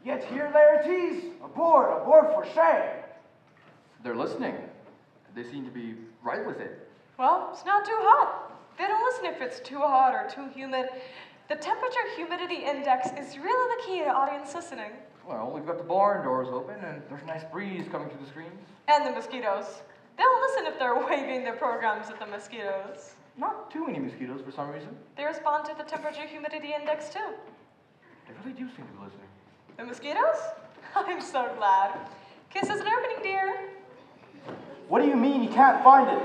Yet here, Laertes, aboard for shame. They're listening. They seem to be right with it. Well, it's not too hot. They don't listen if it's too hot or too humid. The temperature-humidity index is really the key to audience listening. Well, we've got the barn doors open, and there's a nice breeze coming through the screens. And the mosquitoes. They'll listen if they're waving their programs at the mosquitoes. Not too many mosquitoes for some reason. They respond to the temperature humidity index too. They really do seem to be listening. The mosquitoes? I'm so glad. Kisses and everything, dear. What do you mean you can't find it?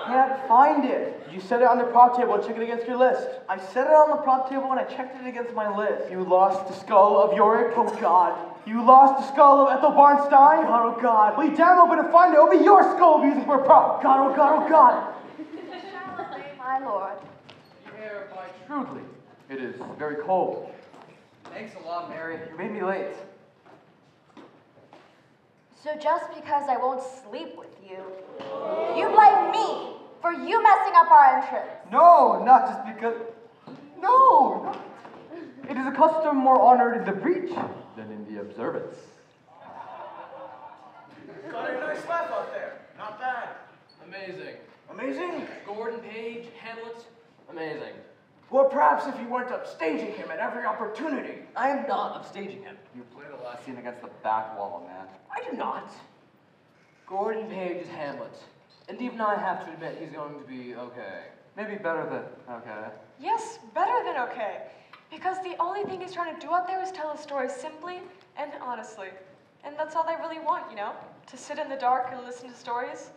Can't find it. You set it on the prop table and check it against your list. I set it on the prop table and I checked it against my list. You lost the skull of Yorick. Oh God. You lost the skull of Ethel Barnstein. God, oh God. Well, you damn well better find it. It'll be your skull we'll be using for a prop. God, oh God, oh God. My lord. The air bites shrewdly. It is very cold. Thanks a lot, Mary. You made me late. So just because I won't sleep with you, you blame me for you messing up our entrance. No, not just because... No! It is a custom more honored in the breach than in the observance. Got a nice laugh out there. Not bad. Amazing. Amazing? Gordon Page, Hamlet, amazing. Well, perhaps if you weren't upstaging him at every opportunity. I am not upstaging him. You played the last scene against the back wall, man. I do not. Gordon Page is Hamlet. And even I have to admit he's going to be okay. Maybe better than okay. Yes, better than okay. Because the only thing he's trying to do out there is tell a story simply and honestly. And that's all they really want, you know? To sit in the dark and listen to stories.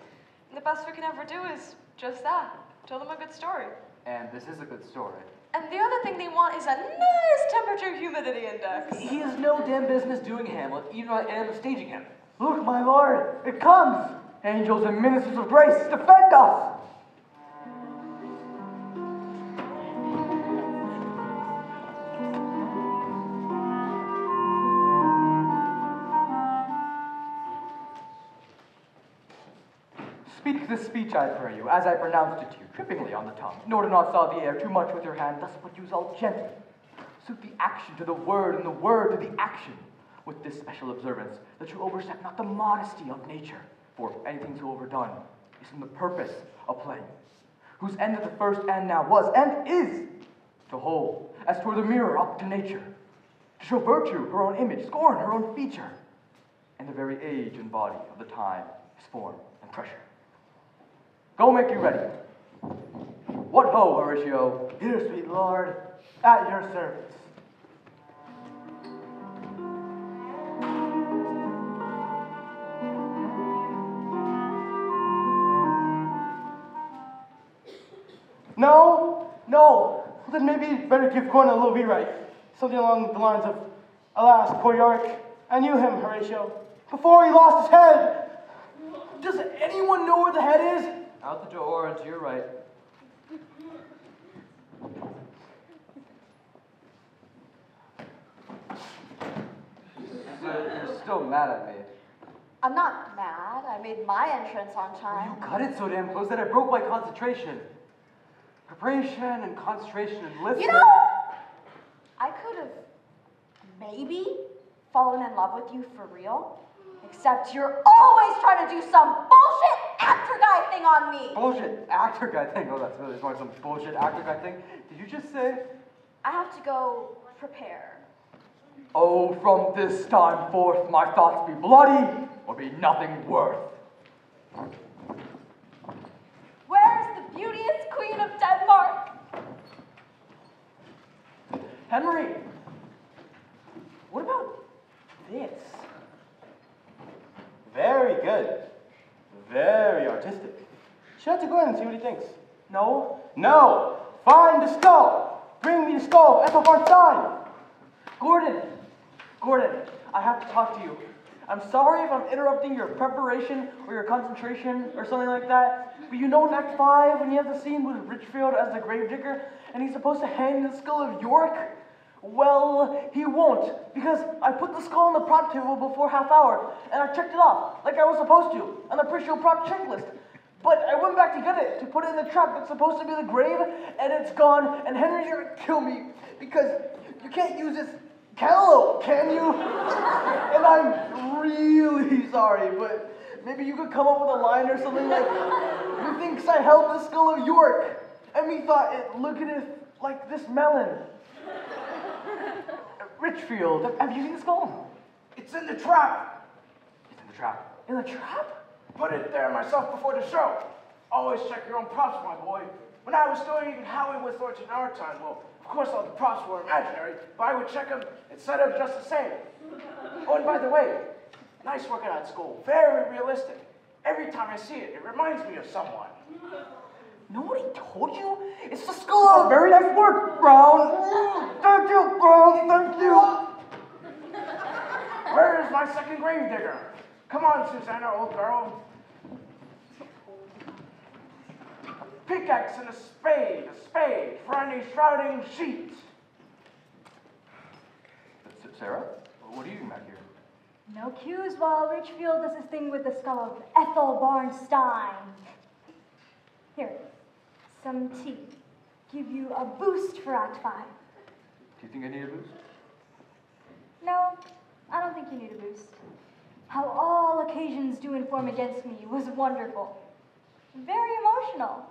And the best we can ever do is just that. Tell them a good story. And this is a good story. And the other thing they want is a nice temperature humidity index. He has no damn business doing Hamlet, even though I am staging him. Look, my lord, it comes. Angels and ministers of grace, defend us. Speak this speech, I pray you, as I pronounced it to you, trippingly on the tongue, nor do not saw the air too much with your hand, thus but use all gently. Suit the action to the word, and the word to the action, with this special observance, that you overstep not the modesty of nature, for anything so overdone is from the purpose of playing, whose end at the first and now was, and is, to hold, as toward the mirror up to nature, to show virtue her own image, scorn her own feature, and the very age and body of the time, his form and pressure. Go make you ready. What ho, Horatio? Here, sweet lord, at your service. No? No. Well, then maybe you'd better give Gordon a little rewrite. Something along the lines of, alas, poor Yorick, I knew him, Horatio, before he lost his head. Does anyone know where the head is? Out the door and to your right. So you're still mad at me. I'm not mad. I made my entrance on time. You cut it so damn close that I broke my concentration. Preparation and concentration and listening. You know, I could have maybe fallen in love with you for real. Except you're always trying to do some bullshit actor guy thing on me. Bullshit actor guy thing. Oh, that's really smart. Some bullshit actor guy thing. Did you just say? I have to go prepare. Oh, from this time forth, my thoughts be bloody or be nothing worth. Where's the beauteous Queen of Denmark? Henry, what about this? Very good. Very artistic. Should have to go in and see what he thinks. No? No! Find the skull! Bring me the skull of Ethel Barnstein! Gordon, I have to talk to you. I'm sorry if I'm interrupting your preparation or your concentration or something like that, but you know in Act 5 when you have the scene with Richfield as the gravedigger and he's supposed to hang the skull of Yorick? Well, he won't, because I put the skull on the prop table before half hour, and I checked it off, like I was supposed to, on the pre-show prop checklist. But I went back to get it, to put it in the trap that's supposed to be the grave, and it's gone, and Henry's gonna kill me, because you can't use this cantaloupe, can you? And I'm really sorry, but maybe you could come up with a line or something like, "Who thinks I held the skull of York?" And we thought it looketh like this melon. Richfield, have you seen the skull? It's in the trap. It's in the trap. In the trap? Put it there myself before the show. Always check your own props, my boy. When I was doing Howie with Thornton in our time, well, of course all the props were imaginary, but I would check them and set up just the same. Oh, and by the way, nice work at school. Very realistic. Every time I see it, it reminds me of someone. Nobody told you? It's the skull. Very nice work, Brown. Thank you, Brown. Thank you. Where is my second grave digger? Come on, Susanna, old girl. Pickaxe and a spade for any shrouding sheet. Sarah, what are you doing back here? No cues while Richfield does his thing with the skull of Ethel Barnstein. Here, some tea. Give you a boost for Act 5. Do you think I need a boost? No, I don't think you need a boost. How all occasions do inform against me was wonderful. Very emotional.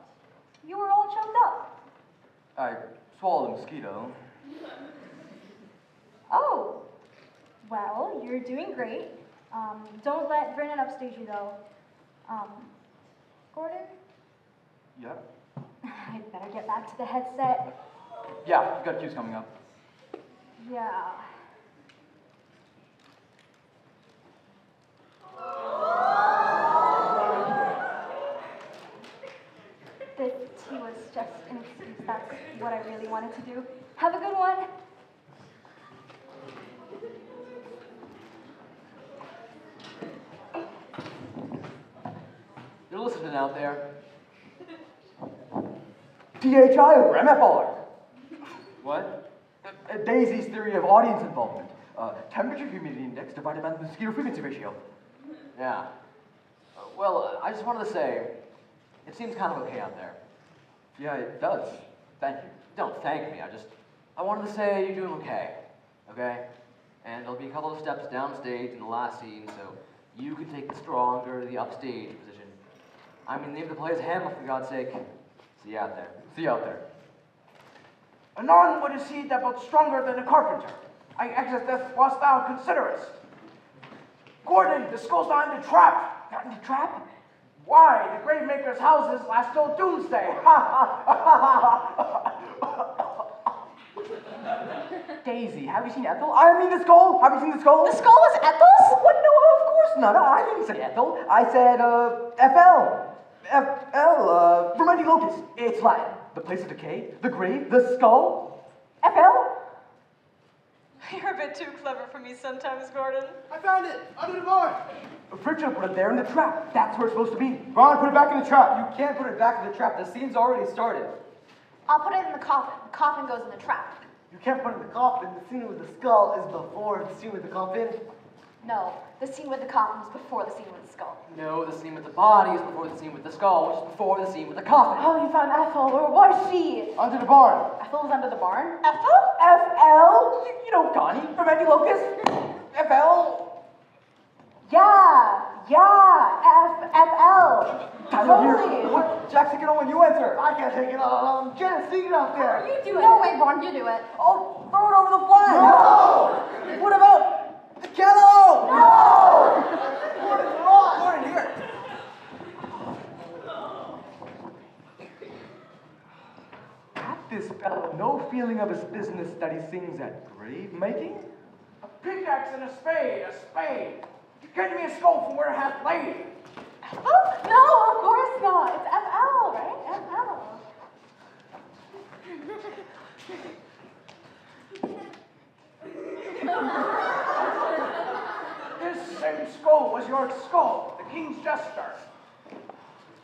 You were all choked up. I swallowed a mosquito. Oh, well, you're doing great. Don't let Vernon upstage you, though. Gordon? Yeah? I'd better get back to the headset. Yeah, you've got cues coming up. Yeah. The tea was just an excuse. That's what I really wanted to do. Have a good one. You're listening out there. PHI over MFR. What? Daisy's theory of audience involvement. Temperature humidity index divided by the mosquito frequency ratio. Yeah. Well, I just wanted to say, it seems kind of okay out there. Yeah, it does. Thank you. Don't thank me. I wanted to say you're doing okay. Okay? And there'll be a couple of steps downstage in the last scene, so you can take the stronger, the upstage position. I mean, the name of the play is Hamlet, for God's sake. See you out there. See you out there. Anon would is he that but stronger than a carpenter. I exiteth whilst thou considerest. Gordon, the skull's not in the trap. Not in the trap? Why? The gravemaker's houses last till doomsday. Daisy, have you seen Ethel? I mean the skull. Have you seen the skull? The skull was Ethel's? What? No, of course not. I didn't say Ethel. I said, FL. FL, fermenting locust. It's Latin. The place of decay, the grave, the skull. FL? You're a bit too clever for me sometimes, Gordon. I found it under the bar. Pritchard put it there in the trap. That's where it's supposed to be. Ron, put it back in the trap. You can't put it back in the trap. The scene's already started. I'll put it in the coffin. The coffin goes in the trap. You can't put it in the coffin. The scene with the skull is before the scene with the coffin. No, the scene with the coffin is before the scene with the skull. No, the scene with the body is before the scene with the skull, which is before the scene with the coffin. Oh, you found Ethel. Where was she? Under the barn. Ethel was under the barn? Ethel? FL? You know Connie, fermenting locust. FL? Yeah, FL. Tyler here. Totally. What? Jack's taking on when you enter. I can't take it on. Jen, sing it out there. You do it. No way, Ron, you do it. Oh, throw it over the flag. No! What about the Jello? No! What is wrong? Gordon, here. Hath this fellow no feeling of his business that he sings at grave making? A pickaxe and a spade, a spade. Get me a skull from where it hath laid. Oh, no, of course not. It's FL, right? FL. This same skull was your skull, the king's jester.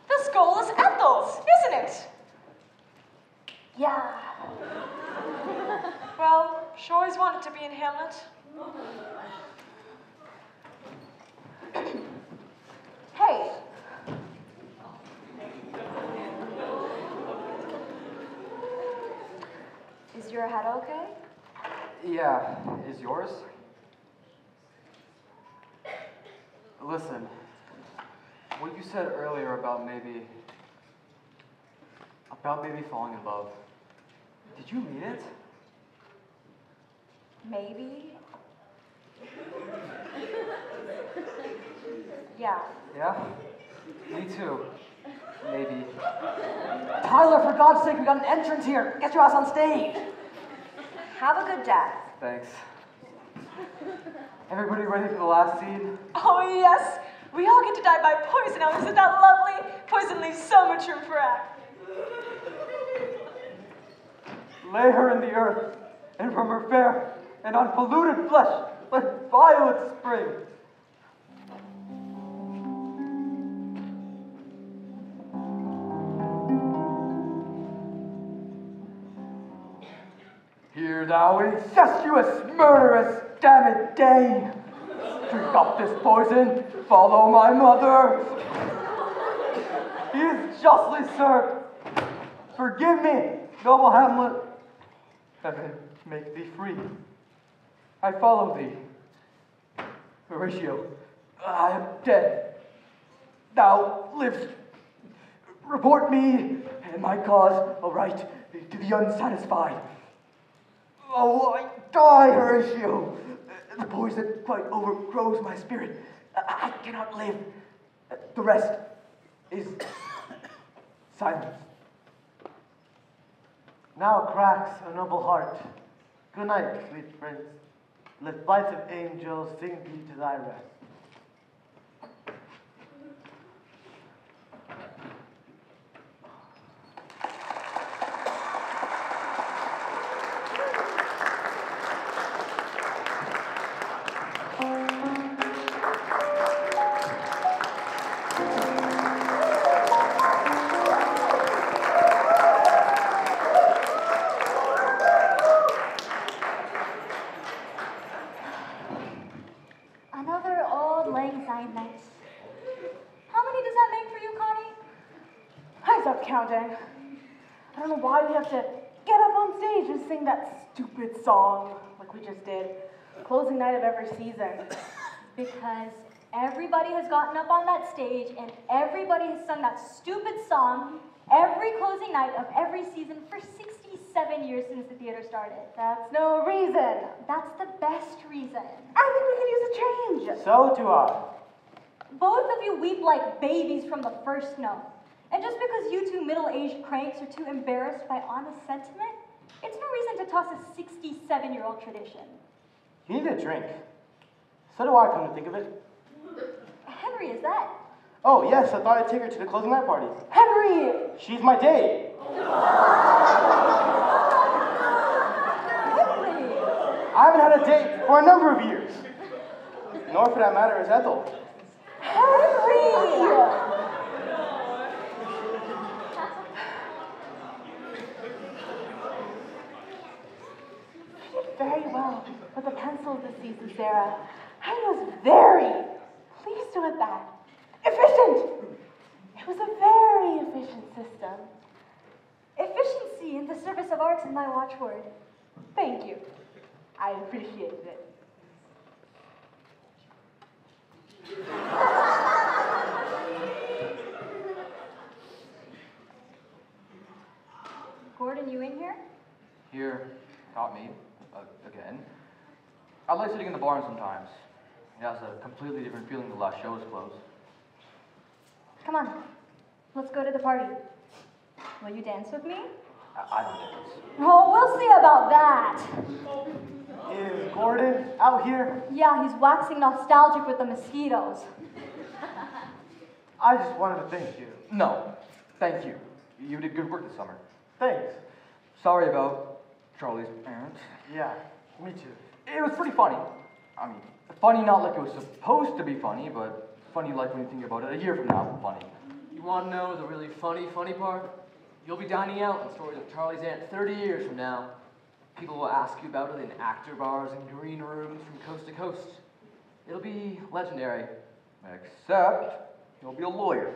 The skull is Ethel's, isn't it? Yeah. Well, she always wanted to be in Hamlet. Hey. Is your head okay? Yeah, is yours? Listen, what you said earlier about maybe falling in love, did you mean it? Maybe. Yeah. Yeah? Me too. Maybe. Tyler, for God's sake, we got an entrance here. Get your ass on stage. Have a good death. Thanks. Everybody ready for the last scene? Oh, yes. We all get to die by poison. Now, isn't that lovely? Poison leaves so much room for act. Lay her in the earth, and from her fair and unpolluted flesh let violets spring. Hear thou, incestuous, murderous, damned Dane! Drink up this poison, follow my mother. He is justly served. Forgive me, noble Hamlet. Heaven make thee free. I follow thee. Horatio, I am dead. Thou livest. Report me and my cause aright to the unsatisfied. Oh, I die, Horatio. The poison quite overgrows my spirit. I cannot live. The rest is silence. Now cracks a noble heart. Good night, sweet prince. Let flights of angels sing thee to thy rest. Another old lang syne night. How many does that make for you, Connie? I stopped counting. I don't know why we have to get up on stage and sing that stupid song like we just did. Closing night of every season. Because everybody has gotten up on that stage and everybody has sung that stupid song every closing night of every season for 67 years since the theater started. That's no reason. That's the best reason. I think we could use a change. So do I. Both of you weep like babies from the first note. And just because you two middle-aged cranks are too embarrassed by honest sentiment, it's no reason to toss a 67-year-old tradition. You need a drink. So do I, come to think of it. Henry, is that? Oh, yes, I thought I'd take her to the closing night party. Henry! She's my date. Henry! I haven't had a date for a number of years. Nor, for that matter, is Ethel. Henry! You did very well with the pencils this season, Sarah. I was very pleased with that. Efficient! It was a very efficient system. Efficiency in the service of art is my watchword. Thank you. I appreciated it. Gordon, you in here? Here, not me, again. I like sitting in the barn sometimes. It has a completely different feeling the last show is closed. Come on, let's go to the party. Will you dance with me? I don't dance. Oh, we'll see about that. Is Gordon out here? Yeah, he's waxing nostalgic with the mosquitoes. I just wanted to thank you. No, thank you. You did good work this summer. Thanks. Sorry about Charlie's parents. Yeah, me too. It was pretty funny. I mean, funny not like it was supposed to be funny, but funny like when you think about it a year from now, funny. You want to know the really funny part? You'll be dining out in stories of Charlie's aunt 30 years from now. People will ask you about it in actor bars and green rooms from coast to coast. It'll be legendary. Except, you'll be a lawyer.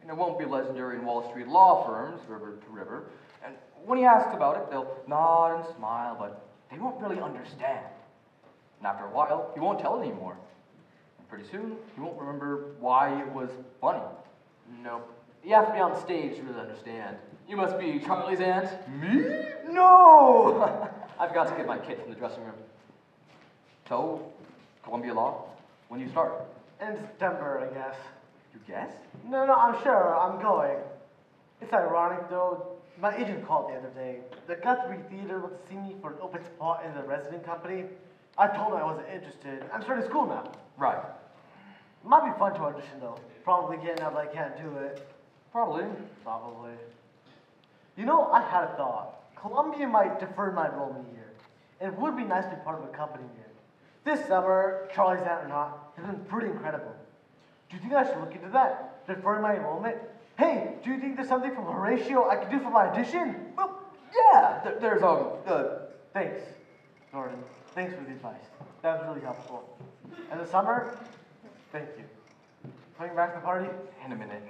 And it won't be legendary in Wall Street law firms, river to river. And when he asks about it, they'll nod and smile, but they won't really understand. And after a while, he won't tell it anymore. And pretty soon, he won't remember why it was funny. Nope. You have to be on stage to really understand. You must be Charlie's aunt. Me? No! I forgot to get my kit from the dressing room. So, Columbia Law, when do you start? In September, I guess. You guess? No, I'm sure. I'm going. It's ironic, though. My agent called the other day. The Guthrie Theater wants to see me for an open spot in the resident company. I told them I wasn't interested. I'm starting school now. Right. Might be fun to audition, though. Probably getting out, but I can't do it. Probably. Probably. You know, I had a thought. Columbia might defer my enrollment a year. It would be nice to be part of a company again. This summer, Charley's Aunt or not, has been pretty incredible. Do you think I should look into that? Deferring my enrollment? Hey, do you think there's something from Horatio I could do for my audition? Well, yeah, there's Thanks, Gordon. Thanks for the advice. That was really helpful. And the summer? Thank you. Coming back to the party? in a minute.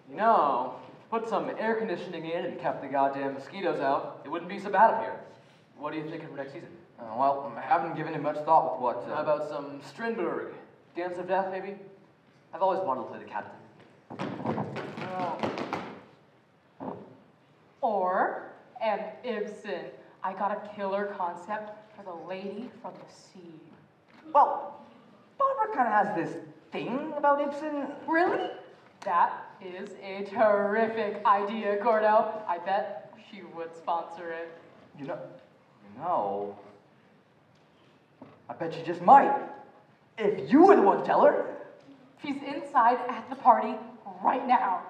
You know, put some air conditioning in and kept the goddamn mosquitoes out, it wouldn't be so bad up here. What are you thinking for next season? Well, I haven't given it much thought with what. How about some Strindberg? Dance of Death, maybe? I've always wanted to play the captain. Or an Ibsen. I got a killer concept for the lady from the sea. Well, Barbara kind of has this thing about Ibsen. Really? That is a terrific idea, Gordo. I bet she would sponsor it. You know. I bet she just might. If you were the one to tell her. She's inside at the party right now.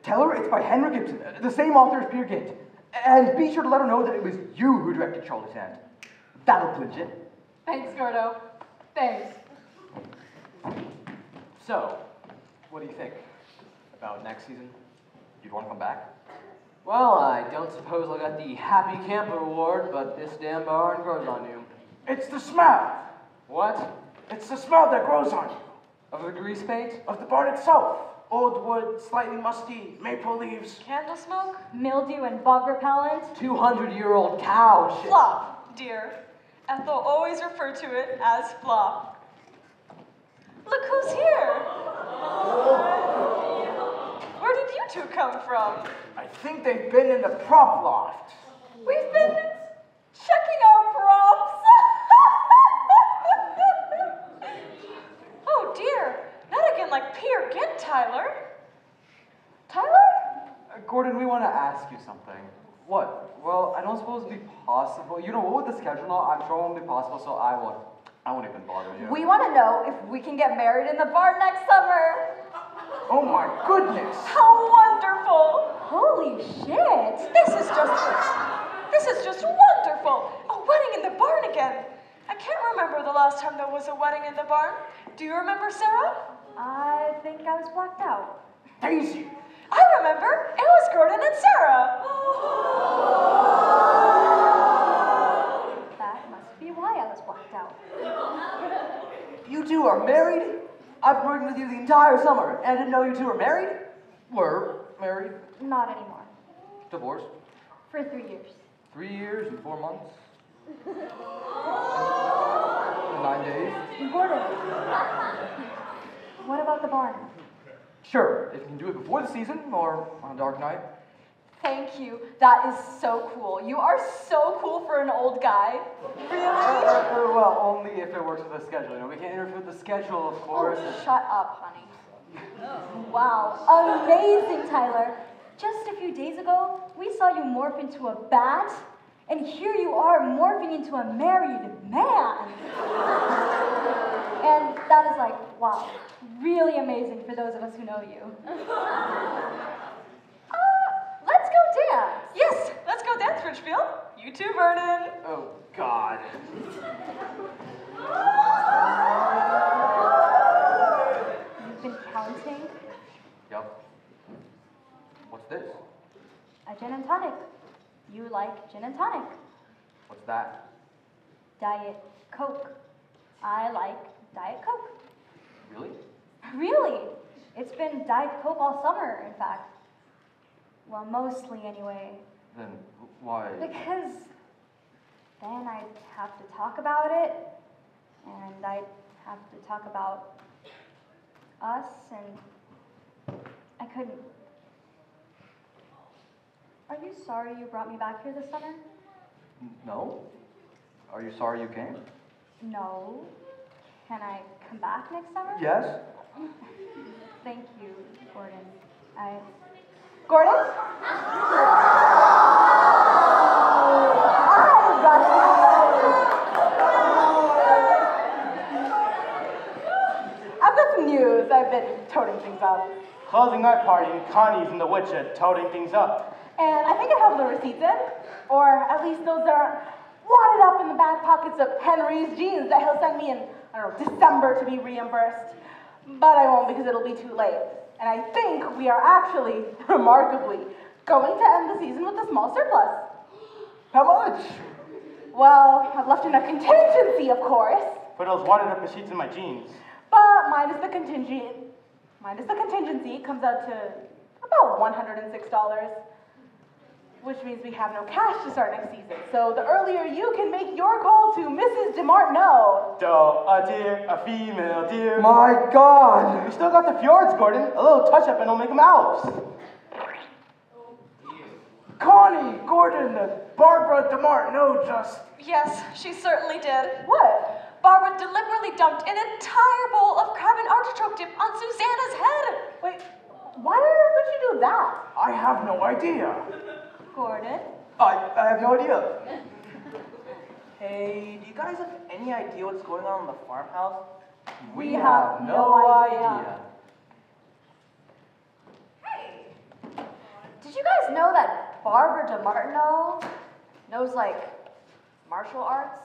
Tell her it's by Henrik Ibsen, the same author as Peer Gynt. And be sure to let her know that it was you who directed Charley's Aunt. That'll clinch it. Thanks, Gordo. Thanks. So, what do you think about next season? You'd want to come back? Well, I don't suppose I got the Happy Camper Award, but this damn barn grows on you. It's the smell. What? It's the smell that grows on you. Of the grease paint? Of the barn itself. Old wood, slightly musty, maple leaves. Candle smoke? Mildew and bug repellent. 200-year-old cow shit. Flop, dear. Ethel always referred to it as flop. Look who's here. Where did you two come from? I think they've been in the prop loft. We've been checking our props. Oh dear, not again like Peer Gynt, Tyler. Tyler? Gordon, we want to ask you something. What? Well, I don't suppose it'd be possible. You know, what with the schedule now, I'm sure it won't be possible, so I won't even bother you. We want to know if we can get married in the barn next summer. Oh my goodness. How wonderful. Holy shit! This is just wonderful. A wedding in the barn again. I can't remember the last time there was a wedding in the barn. Do you remember, Sarah? I think I was blacked out. Daisy. I remember. It was Gordon and Sarah. That must be why I was blacked out. You two are married? I've been working with you the entire summer, and I didn't know you two were married? Were married? Not anymore. Divorced? For 3 years. 3 years and 4 months? And 9 days? Gordon, what about the barn? Sure, if you can do it before the season or on a dark night. Thank you. That is so cool. You are so cool for an old guy. Really? Well, only if it works with the schedule. You know, we can't interfere with the schedule, of course. Oh, shut up, honey. Wow, amazing, Tyler. Just a few days ago, we saw you morph into a bat, and here you are morphing into a married man. And that is like, wow, really amazing for those of us who know you. Let's go dance. Yes, let's go dance, Richfield. You too, Vernon. Oh, God. You've been counting Yep. What's this? a gin and tonic. You like gin and tonic. What's that? Diet Coke. I like Diet Coke. Really? Really? It's been Diet Coke all summer, in fact. Well, mostly anyway. Then why? Because then I'd have to talk about it, and I'd have to talk about us, and I couldn't. Are you sorry you brought me back here this summer? No? Are you sorry you came? No. Can I come back next summer? Yes? Thank you, Gordon. Gordon? I've got some news. I've been toting things up. Closing night party and Connie's in the Witcher toting things up. And I think I have the receipts in. Or at least those that aren't wadded up in the back pockets of Henry's jeans that he'll send me in, I don't know, December to be reimbursed. But I won't because it'll be too late. And I think we are actually, remarkably, going to end the season with a small surplus. How much? Well, I've left in a contingency, of course. For those wadded up receipts in my jeans. But minus the contingency, it comes out to about $106. Which means we have no cash to start next season. So the earlier you can make your call to Mrs. DeMartino. A deer, a female deer. My God! We still got the fjords, Gordon. A little touch-up and it'll make them Alps. Connie, Gordon, Barbara DeMartino just... Yes, she certainly did. What? Barbara deliberately dumped an entire bowl of crab and artichoke dip on Susanna's head. Wait, why would you do that? I have no idea. Gordon? I have no idea. Hey, do you guys have any idea what's going on in the farmhouse? We have no idea. Hey, did you guys know that Barbara DeMartino knows, like, martial arts?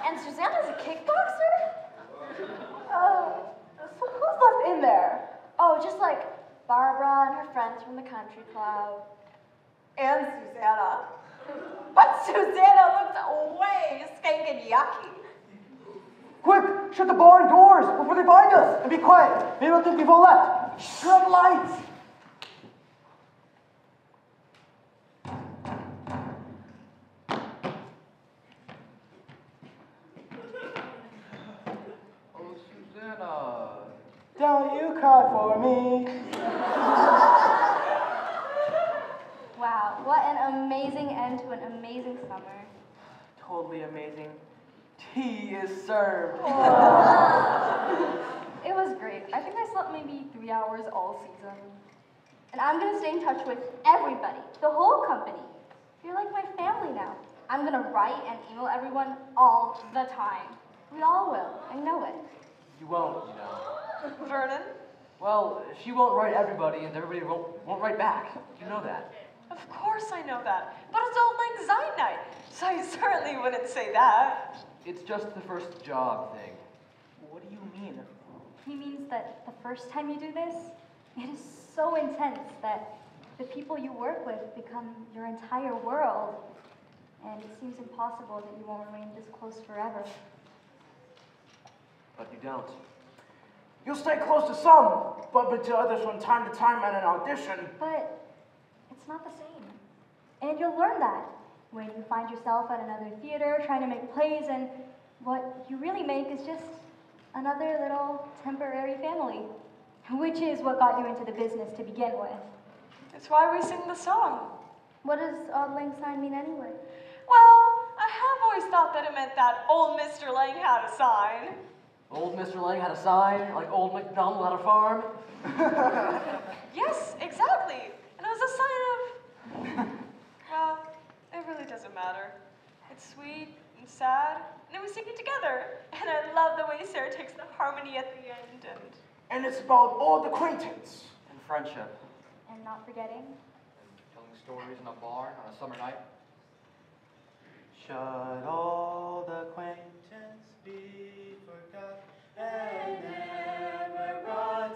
And Susanna's a kickboxer? So who's left in there? Oh, just like Barbara and her friends from the country club. And Susanna. But Susanna looks way skanking yucky. Quick, shut the barn doors before they find us. And be quiet. They don't think we've all left. Turn on the lights. Oh, Susanna. Don't you cry for me. Wow, what an amazing end to an amazing summer. Totally amazing. Tea is served. It was great. I think I slept maybe 3 hours all season. And I'm gonna stay in touch with everybody, the whole company. You're like my family now. I'm gonna write and email everyone all the time. We all will, I know it. You won't, you know. Vernon? Well, she won't write everybody, and everybody won't write back. You know that. Of course I know that. But it's Old Lang Syne night, so I certainly wouldn't say that. It's just the first job thing. What do you mean? He means that the first time you do this, it is so intense that the people you work with become your entire world. And it seems impossible that you won't remain this close forever. But you don't. You'll stay close to some, bump into others from time to time at an audition. But it's not the same. And you'll learn that when you find yourself at another theater trying to make plays, and what you really make is just another little temporary family, which is what got you into the business to begin with. It's why we sing the song. What does Old Lang Syne mean anyway? Well, I have always thought that it meant that old Mr. Lang had a sign. Old Mr. Lang had a sign, like old MacDonald had a farm. Yes, exactly. And it was a sign of... Well, it really doesn't matter. It's sweet and sad, and then we sing it together. And I love the way Sarah takes the harmony at the end, And it's about old acquaintance. And friendship. And not forgetting? Telling stories in a bar on a summer night. Should old acquaintance be forgot and never brought